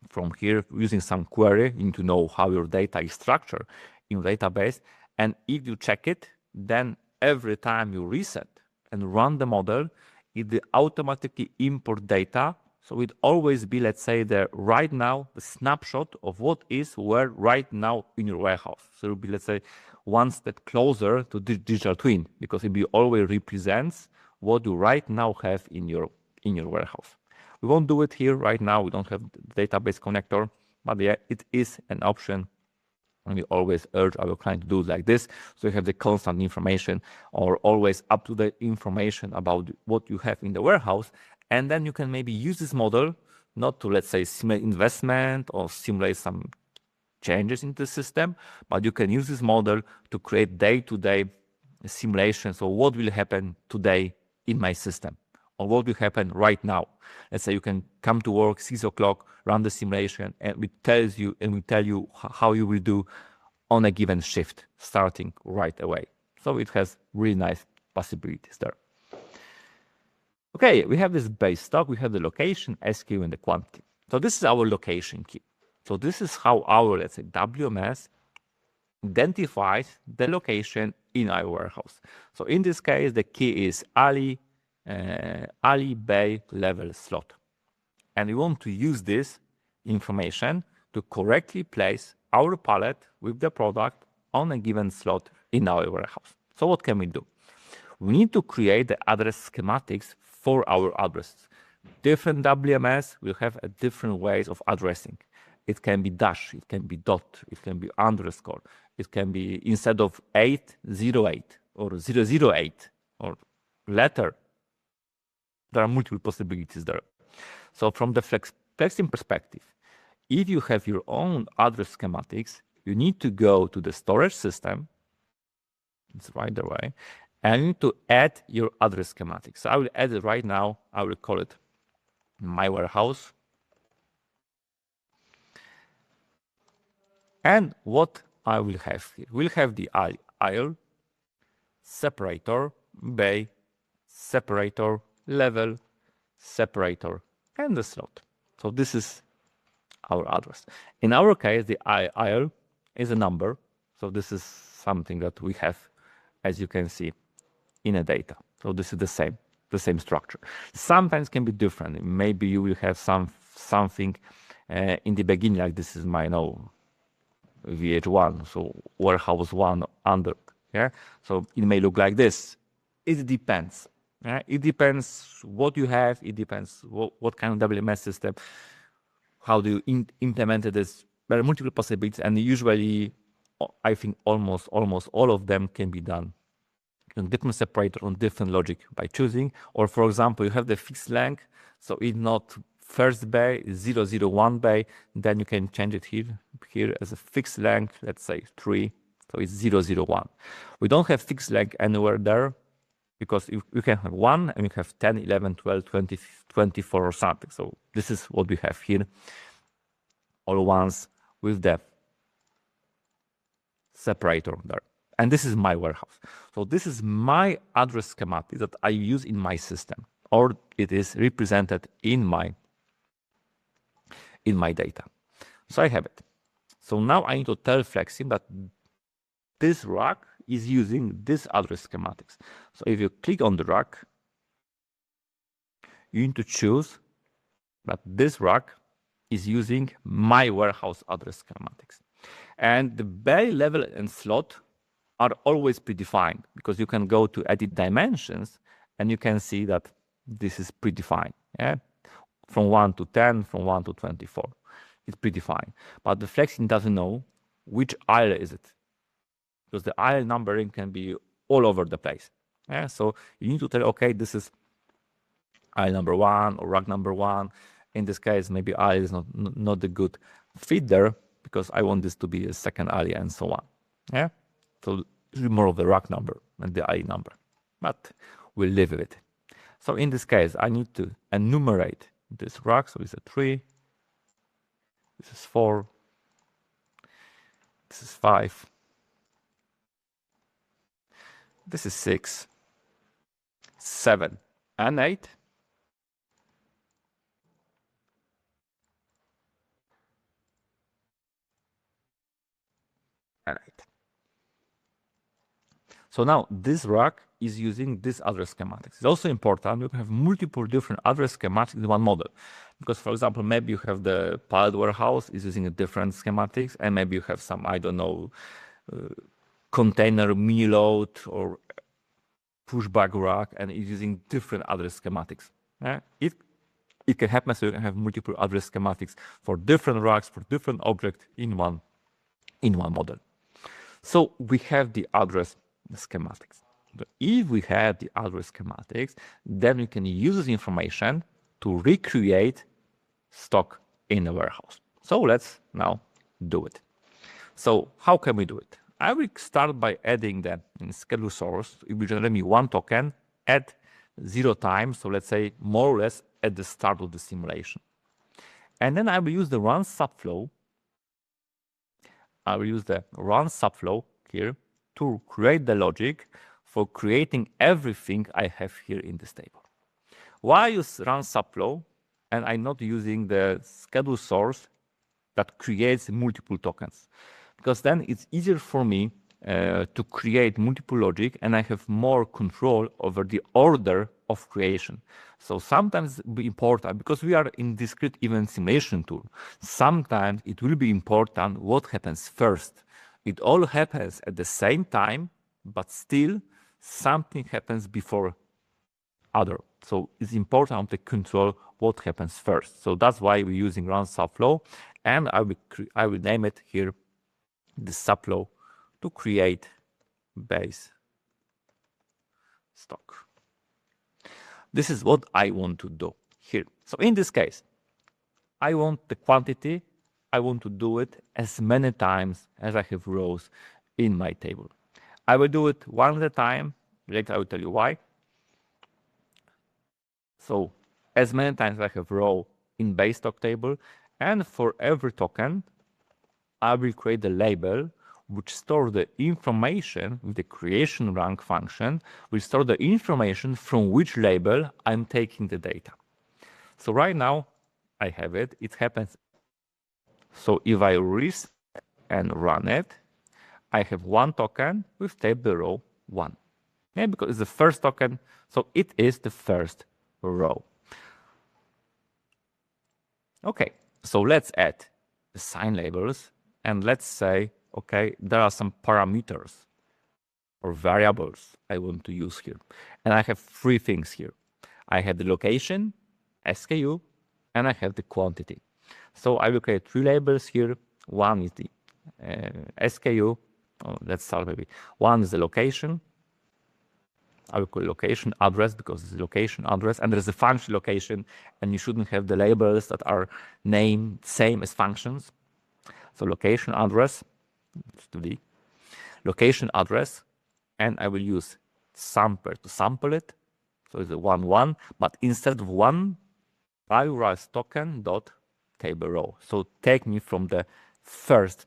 from here using some query. You need to know how your data is structured in database. And if you check it, then every time you reset and run the model, it will automatically import data. So it always be, let's say, the right now, the snapshot of what is where right now in your warehouse. So it will be, let's say, one step closer to the digital twin, because it will always represents what you right now have in your warehouse. We won't do it here right now. We don't have the database connector, but yeah, it is an option. And we always urge our client to do it like this. So you have the constant information or always up-to-date information about what you have in the warehouse. And then you can maybe use this model not to, let's say, simulate investment or simulate some changes in the system, but you can use this model to create day-to-day simulations of what will happen today in my system or what will happen right now. Let's say you can come to work 6 o'clock, run the simulation, and we tell you how you will do on a given shift starting right away. So it has really nice possibilities there. Okay, we have this base stock, we have the location, SKU, and the quantity. So this is our location key. So this is how our, let's say, WMS identifies the location in our warehouse. So in this case, the key is Ali Bay level slot. And we want to use this information to correctly place our pallet with the product on a given slot in our warehouse. So what can we do? We need to create the address schematics for our addresses. Different WMS will have a different ways of addressing. It can be dash, it can be dot, it can be underscore, it can be instead of 808 or 008 or letter. There are multiple possibilities there. So from the FlexSim perspective, if you have your own address schematics, you need to go to the storage system. It's right away. And you need to add your address schematic. So I will add it right now. I will call it my warehouse. And what I will have here, we'll have the aisle, separator, bay, separator, level, separator, and the slot. So this is our address. In our case, the aisle is a number. So this is something that we have, as you can see, in a data. So this is the same structure. Sometimes can be different. Maybe you will have something in the beginning, like this is my VH1, so warehouse 1 under. Yeah, so it may look like this. It depends. Yeah? It depends what you have. It depends what kind of WMS system. How do you implement this? There are multiple possibilities, and usually, I think almost all of them can be done different separator on different logic by choosing. Or for example, you have the fixed length, so it's not first bay, 001 bay, then you can change it here as a fixed length, let's say 3, so it's 001. We don't have fixed length anywhere there, because you can have 1 and you have 10, 11, 12, 20, 24 or something. So this is what we have here, all ones with the separator there. And this is my warehouse. So this is my address schematic that I use in my system, or it is represented in my data. So I have it. So now I need to tell FlexSim that this rack is using this address schematics. So if you click on the rack, you need to choose that this rack is using my warehouse address schematics. And the bay level and slot are always predefined, because you can go to edit dimensions and you can see that this is predefined. Yeah? From 1 to 10, from 1 to 24. It's predefined. But the FlexSim doesn't know which aisle is it, because the aisle numbering can be all over the place. Yeah? So you need to tell, okay, this is aisle number 1 or rack number 1. In this case, maybe aisle is not a good fit there, because I want this to be a second aisle and so on. Yeah. So more of the rack number and the aisle number, but we'll live with it. So in this case, I need to enumerate this rack. So it's a 3, this is 4, this is 5, this is 6, 7, and 8. And 8. So now this rack is using this address schematics. It's also important you can have multiple different address schematics in one model. Because for example, maybe you have the pallet warehouse is using a different schematics, and maybe you have some, I don't know, container mini load or pushback rack, and it's using different address schematics. It can happen, so you can have multiple address schematics for different racks, for different objects in one model. So we have the address schematics. But if we have the address schematics, then we can use this information to recreate stock in the warehouse. So let's now do it. So how can we do it? I will start by adding the schedule source. It will generate me 1 token at 0 times. So let's say more or less at the start of the simulation. And then I will use the run subflow. I will use the run subflow here to create the logic for creating everything I have here in this table. Why I use run subflow and I'm not using the schedule source that creates multiple tokens? Because then it's easier for me to create multiple logic, and I have more control over the order of creation. So sometimes it will be important, because we are in discrete event simulation tool, sometimes it will be important what happens first. It all happens at the same time, but still something happens before other. So it's important to control what happens first. So that's why we're using run subflow, and I will name it here the subflow to create base stock. This is what I want to do here. So in this case, I want the quantity. I want to do it as many times as I have rows in my table. I will do it one at a time. Later I will tell you why. So as many times as I have row in base stock table, and for every token, I will create the label which stores the information with the creation rank function, will store the information from which label I'm taking the data. So right now I have it. It happens. So if I reset and run it, I have 1 token with table row 1. Yeah, because it's the first token, so it is the first row. Okay, so let's add the sign labels, and let's say, okay, there are some parameters or variables I want to use here. And I have 3 things here. I have the location, SKU, and I have the quantity. So I will create 3 labels here. One is the SKU. Oh, let's start maybe. One is the location. I will call it location address because it's a location address, and there's a function location, and you shouldn't have the labels that are named same as functions. So location address, to the location address, and I will use sampler to sample it. So it's a 1 but instead of 1, I will write token dot table row. So take me from the first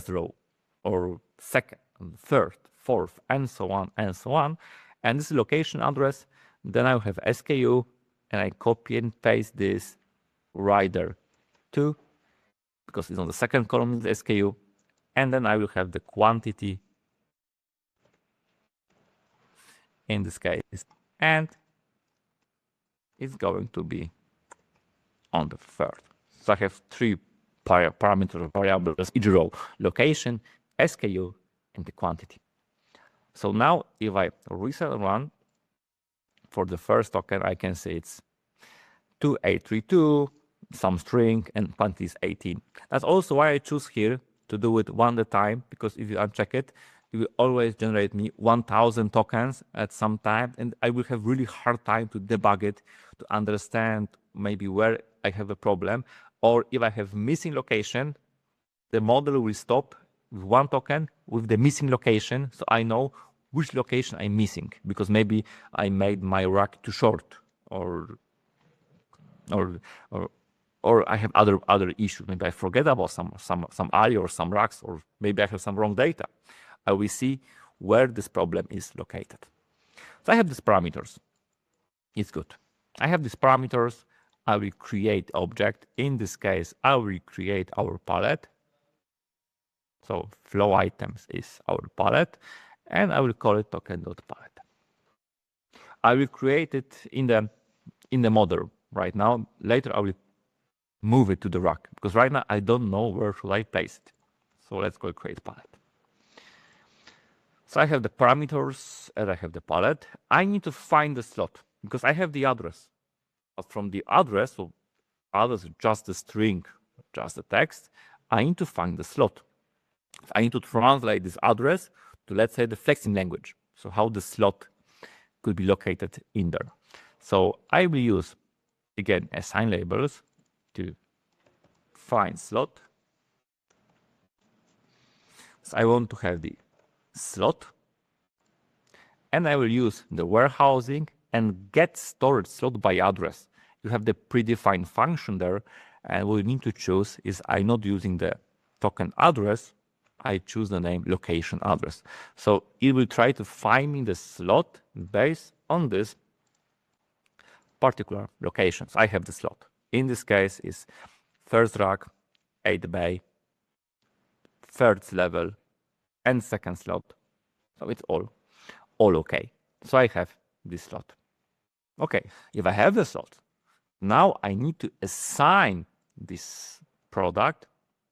row, or second, third, fourth, and so on and so on. And this is location address. Then I will have SKU, and I copy and paste this right there too, because it's on the second column of the SKU. And then I will have the quantity in this case, and it's going to be on the third. So I have 3 parameter variables each row: location, SKU, and the quantity. So now if I reset run for the first token, I can say it's 2832, some string, and quantity is 18. That's also why I choose here to do it one at a time, because if you uncheck it, it will always generate me 1000 tokens at some time, and I will have really hard time to debug it, to understand maybe where I have a problem. Or if I have missing location, the model will stop with 1 token with the missing location, so I know which location I'm missing, because maybe I made my rack too short, or I have other issues. Maybe I forget about some area or some racks, or maybe I have some wrong data. I will see where this problem is located. So I have these parameters. It's good. I have these parameters. I will create object. In this case, I will create our palette. So flow items is our palette, and I will call it token.palette. I will create it in the model right now. Later I will move it to the rack, because right now I don't know where should I place it. So let's go create palette. So I have the parameters and I have the palette. I need to find the slot because I have the address. But from the address, so address is just the string, just the text, I need to find the slot. I need to translate this address to, let's say, the FlexSim language. So how the slot could be located in there. So I will use, again, assign labels to find slot. So I want to have the slot, and I will use the warehousing and get storage slot by address. You have the predefined function there, and what we need to choose is I'm not using the token address, I choose the name location address. So it will try to find me the slot based on this particular locations. I have the slot. In this case is first rack, 8 bay, third level, and second slot. So it's all okay. So I have this slot. Okay, if I have the slot, now I need to assign this product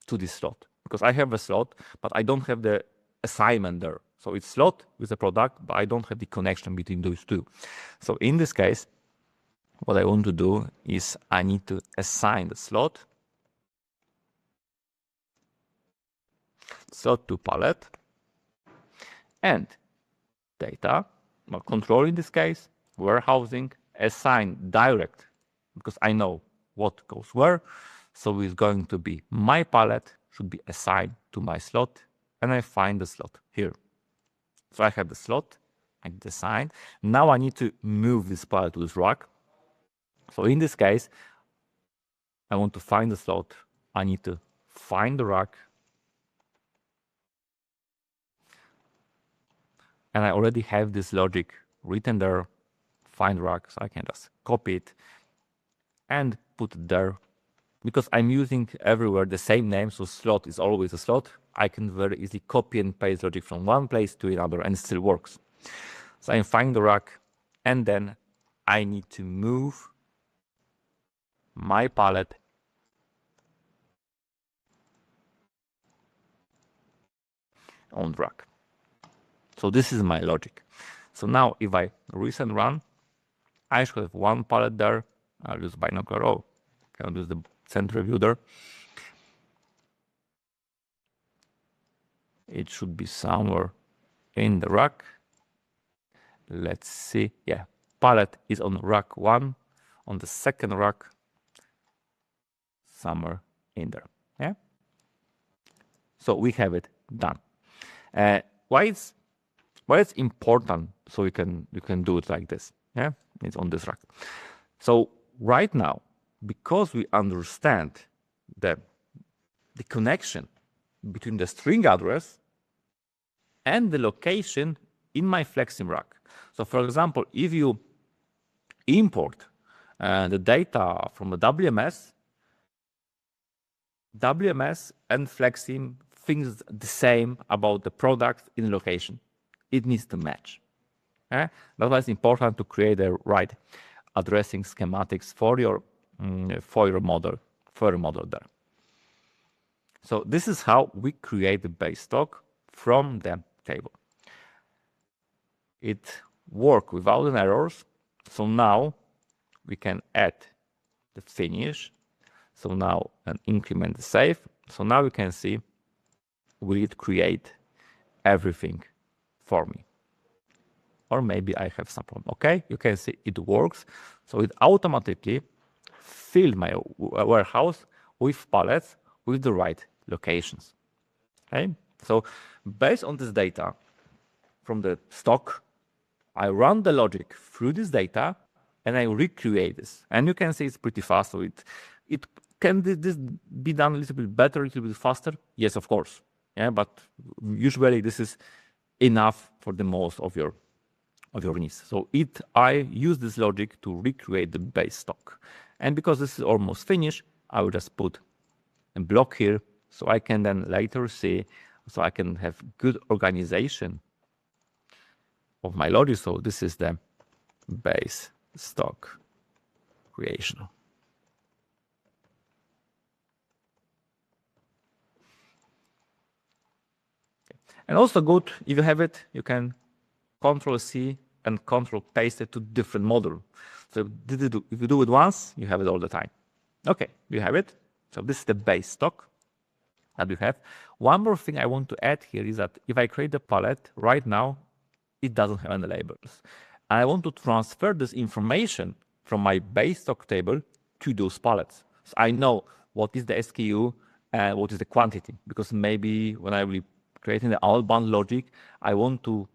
to this slot, because I have a slot, but I don't have the assignment there. So it's slot with a product, but I don't have the connection between those two. So in this case, what I want to do is I need to assign the slot to palette, and data, well, control in this case, warehousing, assign direct, because I know what goes where. So it's going to be my palette should be assigned to my slot, and I find the slot here. So I have the slot, I need to assign. Now I need to move this palette to this rack. So in this case, I want to find the slot. I need to find the rack. And I already have this logic written there, find rack, so I can just copy it and put it there. Because I'm using everywhere the same name, so slot is always a slot, I can very easily copy and paste logic from one place to another, and it still works. So I find the rack, and then I need to move my palette on the rack. So this is my logic. So now if I reset run, I should have one palette there. I'll use binocular. Oh, I'll use the center view there. It should be somewhere in the rack. let's see. Yeah, pallet is on rack 1, on the second rack, somewhere in there. Yeah. So we have it done. Why it's important? So you can do it like this. Yeah, it's on this rack. So right now, because we understand the connection between the string address and the location in my FlexSim rack. So for example, if you import the data from the WMS and FlexSim thinks the same about the product in location. It needs to match. That's why it's important to create the right addressing schematics for your model there. So this is how we create the base stock from the table. It works without any errors. So now we can add the finish. So now an increment save. So now you can see, will it create everything for me? Or maybe I have some problem. Okay, you can see it works. So it automatically filled my warehouse with pallets with the right locations. Okay, so based on this data from the stock, I run the logic through this data and I recreate this. And you can see it's pretty fast. So it can this be done a little bit better, a little bit faster? Yes, of course. Yeah, but usually this is enough for the most of your needs. So I use this logic to recreate the base stock. And because this is almost finished, I will just put a block here so I can then later see, so I can have good organization of my logic. So this is the base stock creation. And also good, if you have it, you can Control-C and Control-paste it to different model. So if you do it once, you have it all the time. Okay, you have it. So this is the base stock that we have. One more thing I want to add here is that if I create the palette right now, it doesn't have any labels. I want to transfer this information from my base stock table to those pallets. So I know what is the SKU and what is the quantity, because maybe when I will creating the outbound logic, I want to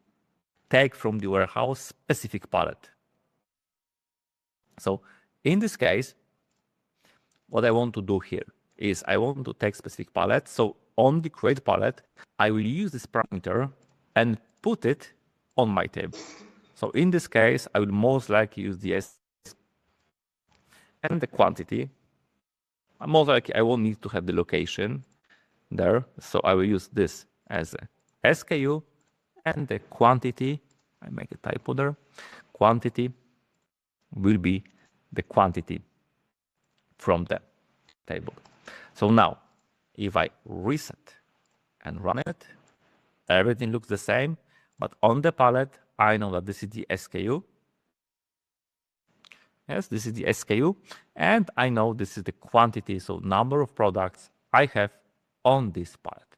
take from the warehouse specific pallet. So in this case, what I want to do here is I want to take specific pallet. So on the create pallet, I will use this parameter and put it on my table. So in this case, I will most likely use the S and the quantity. Most likely I won't need to have the location there. So I will use this as a SKU and the quantity, I make a typo there, quantity will be the quantity from the table. So now, if I reset and run it, everything looks the same, but on the pallet, I know that this is the SKU. Yes, this is the SKU, and I know this is the quantity, so number of products I have on this pallet.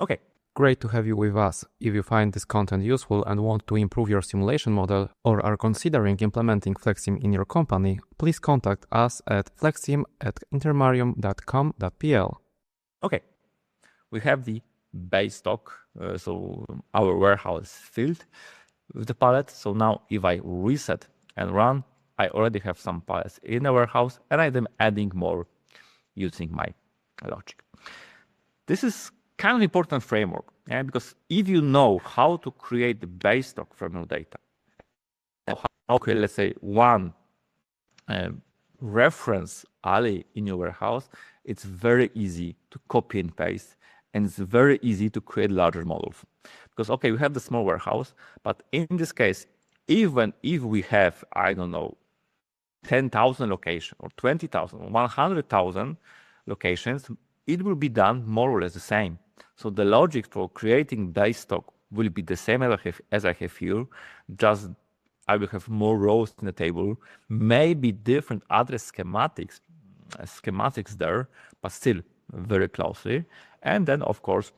Okay. Great to have you with us. If you find this content useful and want to improve your simulation model or are considering implementing FlexSim in your company, please contact us at flexsim@intermarium.com.pl. Okay, we have the base stock, so our warehouse filled with the pallet. So now if I reset and run, I already have some pallets in the warehouse and I'm adding more using my logic. This is kind of important framework, yeah, because if you know how to create the base stock from your data, how to, let's say, one reference alley in your warehouse, it's very easy to copy and paste, and it's very easy to create larger models. Because, okay, we have the small warehouse, but in this case, even if we have, I don't know, 10,000 locations or 20,000 or 100,000 locations, it will be done more or less the same. So the logic for creating base stock will be the same as I have here, just I will have more rows in the table, maybe different address schematics there, but still very closely. And then, of course,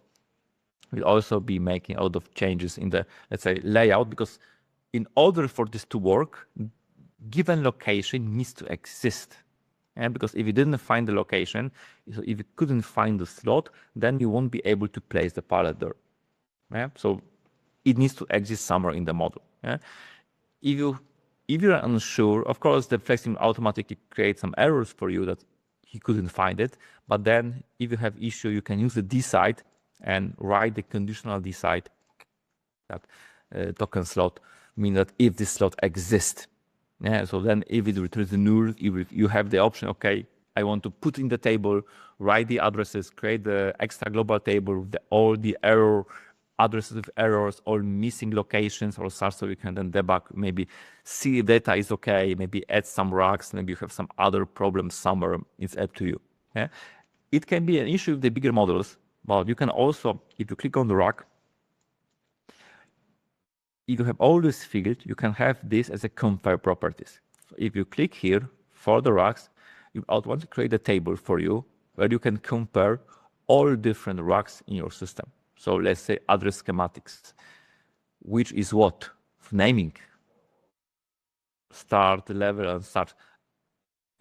we'll also be making a lot of changes in the, let's say, layout, because in order for this to work, given location needs to exist. And because if you didn't find the location, so if you couldn't find the slot, then you won't be able to place the pallet there. Yeah? So it needs to exist somewhere in the model. Yeah? If you're unsure, of course, the FlexSim automatically creates some errors for you that he couldn't find it. But then if you have issue, you can use the decide and write the conditional decide that token slot, mean that if this slot exists. Yeah, so then if it returns the null, you have the option, okay, I want to put in the table, write the addresses, create the extra global table with all the error addresses of errors, all missing locations or such, so you can then debug, maybe see if data is okay, maybe add some racks, maybe you have some other problems somewhere, it's up to you. Yeah? It can be an issue with the bigger models, but you can also, if you click on the rack, if you have all this field, you can have this as a compare properties. So if you click here for the racks, you want to create a table for you where you can compare all different racks in your system. So let's say address schematics, which is what? Naming, start, level, and such.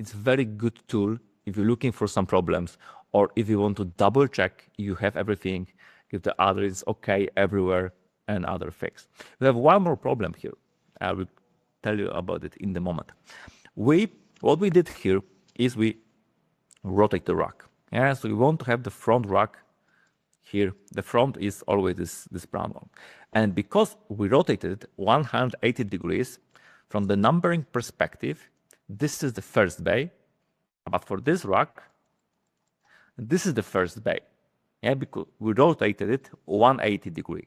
It's a very good tool if you're looking for some problems, or if you want to double check you have everything, if the address is okay everywhere, and other things. We have one more problem here. I will tell you about it in the moment. What we did here is we rotate the rack. Yeah, so we want to have the front rack here. The front is always this brown one. And because we rotated it 180 degrees, from the numbering perspective, this is the first bay. But for this rack, this is the first bay. Yeah, because we rotated it 180 degrees.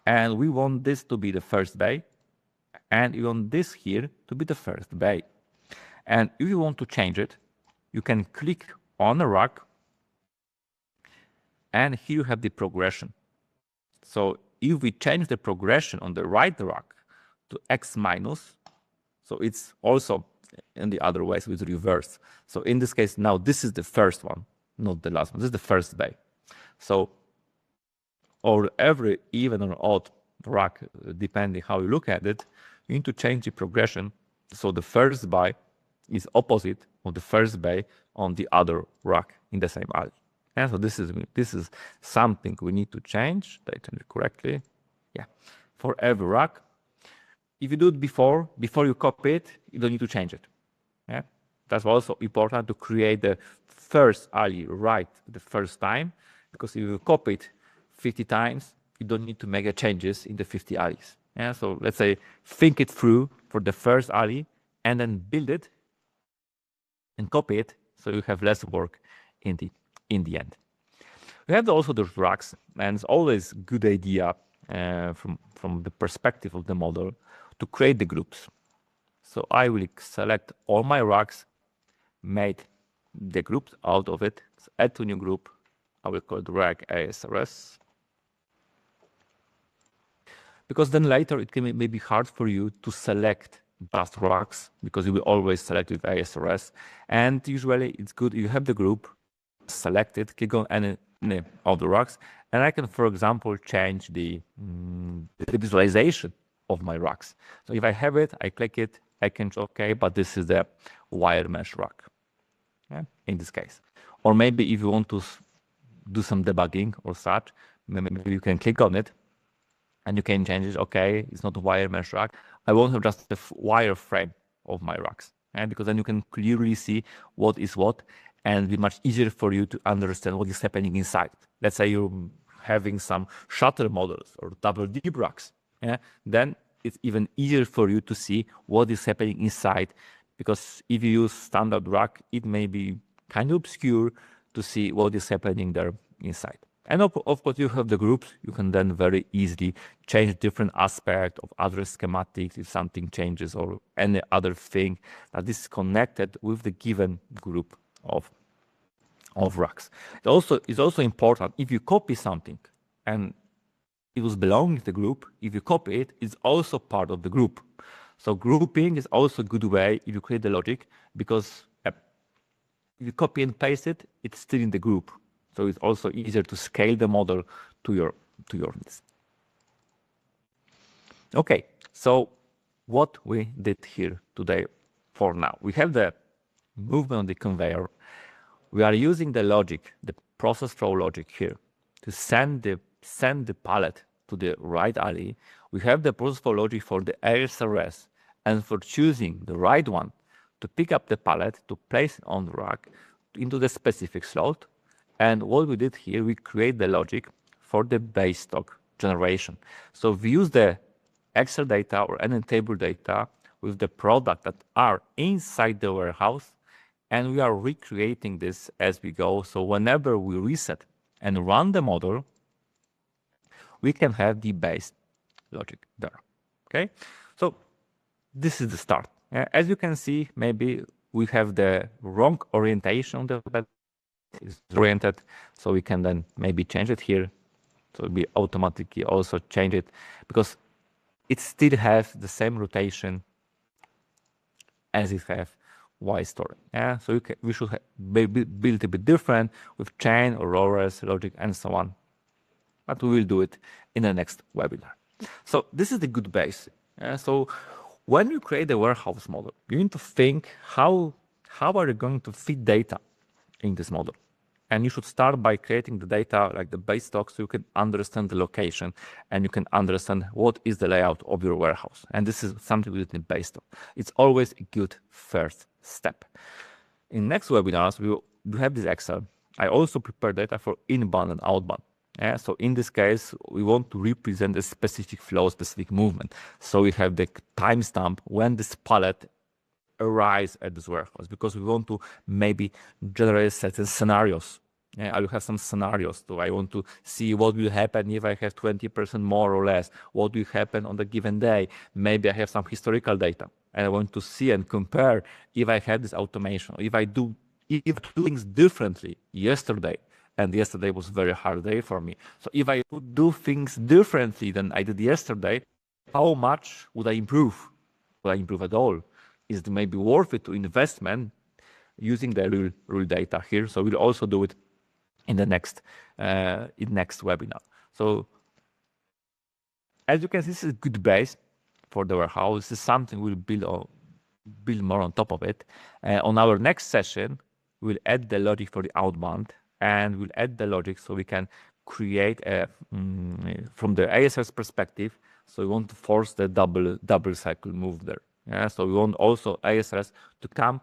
And we want this to be the first bay, and we want this here to be the first bay. And if you want to change it, you can click on the rack, and here you have the progression. So if we change the progression on the right rack to X minus, so it's also in the other ways with reverse. So in this case, now this is the first one, not the last one. This is the first bay. So or every even or odd rack, depending how you look at it, you need to change the progression. So the first bay is opposite of the first bay on the other rack in the same alley. And so this is something we need to change. Did I change it correctly? Yeah. For every rack. If you do it before you copy it, you don't need to change it. Yeah. That's also important to create the first alley right the first time, because if you copy it 50 times, you don't need to make the changes in the 50 alleys. Yeah, so let's say think it through for the first alley and then build it and copy it so you have less work in the end. We have also those racks, and it's always a good idea from the perspective of the model to create the groups. So I will select all my racks, made the groups out of it, so add to new group. I will call it rack ASRS. Because then later it can be hard for you to select just racks, because you will always select with ASRS. And usually it's good you have the group, select it, click on any of the racks, and I can, for example, change the visualization of my racks. So if I have it, I click it, I can okay, but this is the wire mesh rack. Yeah, in this case. Or maybe if you want to do some debugging or such, maybe you can click on it and you can change it. Okay, it's not a wire mesh rack. I want to have just the wire frame of my racks, and because then you can clearly see what is what, and be much easier for you to understand what is happening inside. Let's say you're having some shutter models or double deep racks. Yeah, then it's even easier for you to see what is happening inside, because if you use standard rack, it may be kind of obscure to see what is happening there inside. And of course, you have the groups. You can then very easily change different aspects of address schematics if something changes, or any other thing that is connected with the given group of racks. It's also important if you copy something and it was belonging to the group, if you copy it, it's also part of the group. So grouping is also a good way if you create the logic, because if you copy and paste it, it's still in the group. So it's also easier to scale the model to your needs. Okay, So what we did here today for now, we have the movement on the conveyor. We are using the logic, the process flow logic here to send the pallet to the right alley. We have the process flow logic for the ASRS and for choosing the right one to pick up the pallet, to place it on the rack into the specific slot. And what we did here, we create the logic for the base stock generation. So we use the Excel data or any table data with the product that are inside the warehouse, and we are recreating this as we go. So whenever we reset and run the model, we can have the base logic there. Okay, so this is the start. As you can see, maybe we have the wrong orientation on the bed. It's oriented, so we can then maybe change it here. So we automatically also change it because it still has the same rotation as it has Y story. Yeah, so we should build a bit different with chain or rollers, logic, and so on. But we will do it in the next webinar. So this is the good base. Yeah, so when you create a warehouse model, you need to think how are you going to fit data in this model. And you should start by creating the data like the base stock so you can understand the location and you can understand what is the layout of your warehouse. And this is something we do in base stock. It's always a good first step. In next webinars, we have this Excel. I also prepare data for inbound and outbound. Yeah, so in this case, we want to represent a specific flow, specific movement. So we have the timestamp when this pallet arrives at this warehouse because we want to maybe generate certain scenarios. Yeah, I will have some scenarios. So I want to see what will happen if I have 20% more or less. What will happen on the given day? Maybe I have some historical data and I want to see and compare if I have this automation, if I do things differently yesterday. And yesterday was a very hard day for me. So if I would do things differently than I did yesterday, how much would I improve? Would I improve at all? Is it maybe worth it to investment using the real data here? So we'll also do it in the next webinar. So as you can see, this is a good base for the warehouse. This is something we'll build more on top of it. On our next session, we'll add the logic for the outbound, and we'll add the logic so we can create from the ASS perspective. So we want to force the double cycle move there. Yeah, so we want also ASS to come,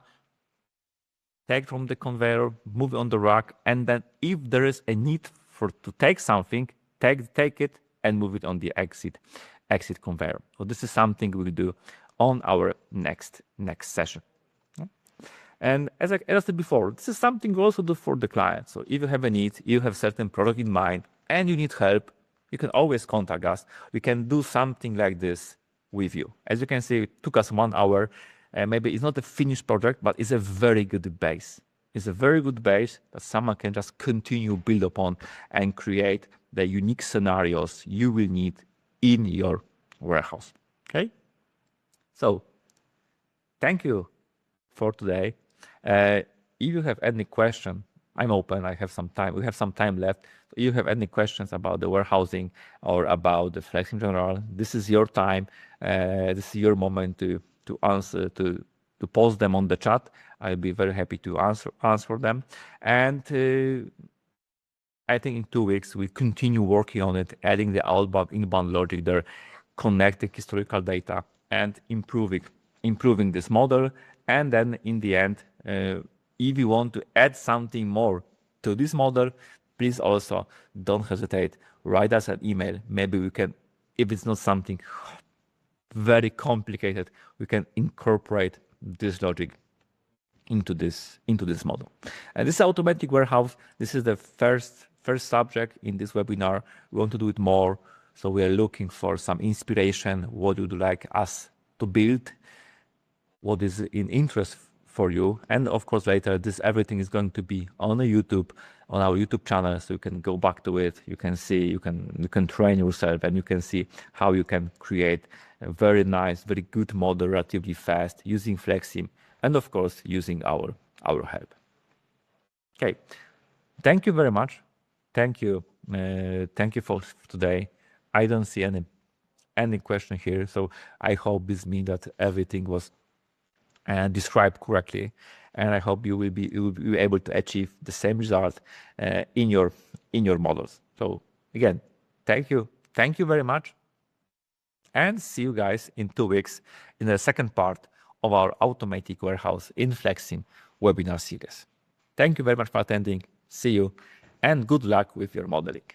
take from the conveyor, move on the rack, and then if there is a need to take something, take it and move it on the exit conveyor. So this is something we'll do on our next session. Yeah. And as I said before, this is something we also do for the client. So if you have a need, you have certain product in mind, and you need help, you can always contact us. We can do something like this with you. As you can see, it took us 1 hour. Maybe it's not a finished project, but it's a very good base. It's a very good base that someone can just continue build upon and create the unique scenarios you will need in your warehouse. Okay? So, thank you for today. If you have any question, I'm open. I have some time. We have some time left. If you have any questions about the warehousing or about the Flex in general, this is your time. This is your moment to answer, to post them on the chat. I'll be very happy to answer them. And I think in 2 weeks we continue working on it, adding the outbound, inbound logic there, connecting historical data, and improving this model. And then in the end, if you want to add something more to this model, please also don't hesitate. Write us an email. Maybe we can, if it's not something very complicated, we can incorporate this logic into this model. And this automatic warehouse, this is the first subject in this webinar. We want to do it more. So we are looking for some inspiration. What would you like us to build? What is in interest for you? And of course, later, everything is going to be on YouTube, on our YouTube channel, so you can go back to it. You can see, you can train yourself, and you can see how you can create a very nice, very good model relatively fast using FlexSim, and of course, using our help. Okay, thank you very much. Thank you for today. I don't see any question here. So I hope this means that everything was described correctly, and I hope you will be able to achieve the same result in your models. So again, thank you very much, and see you guys in 2 weeks in the second part of our automatic warehouse in FlexSim webinar series. Thank you very much for attending. See you, and good luck with your modeling.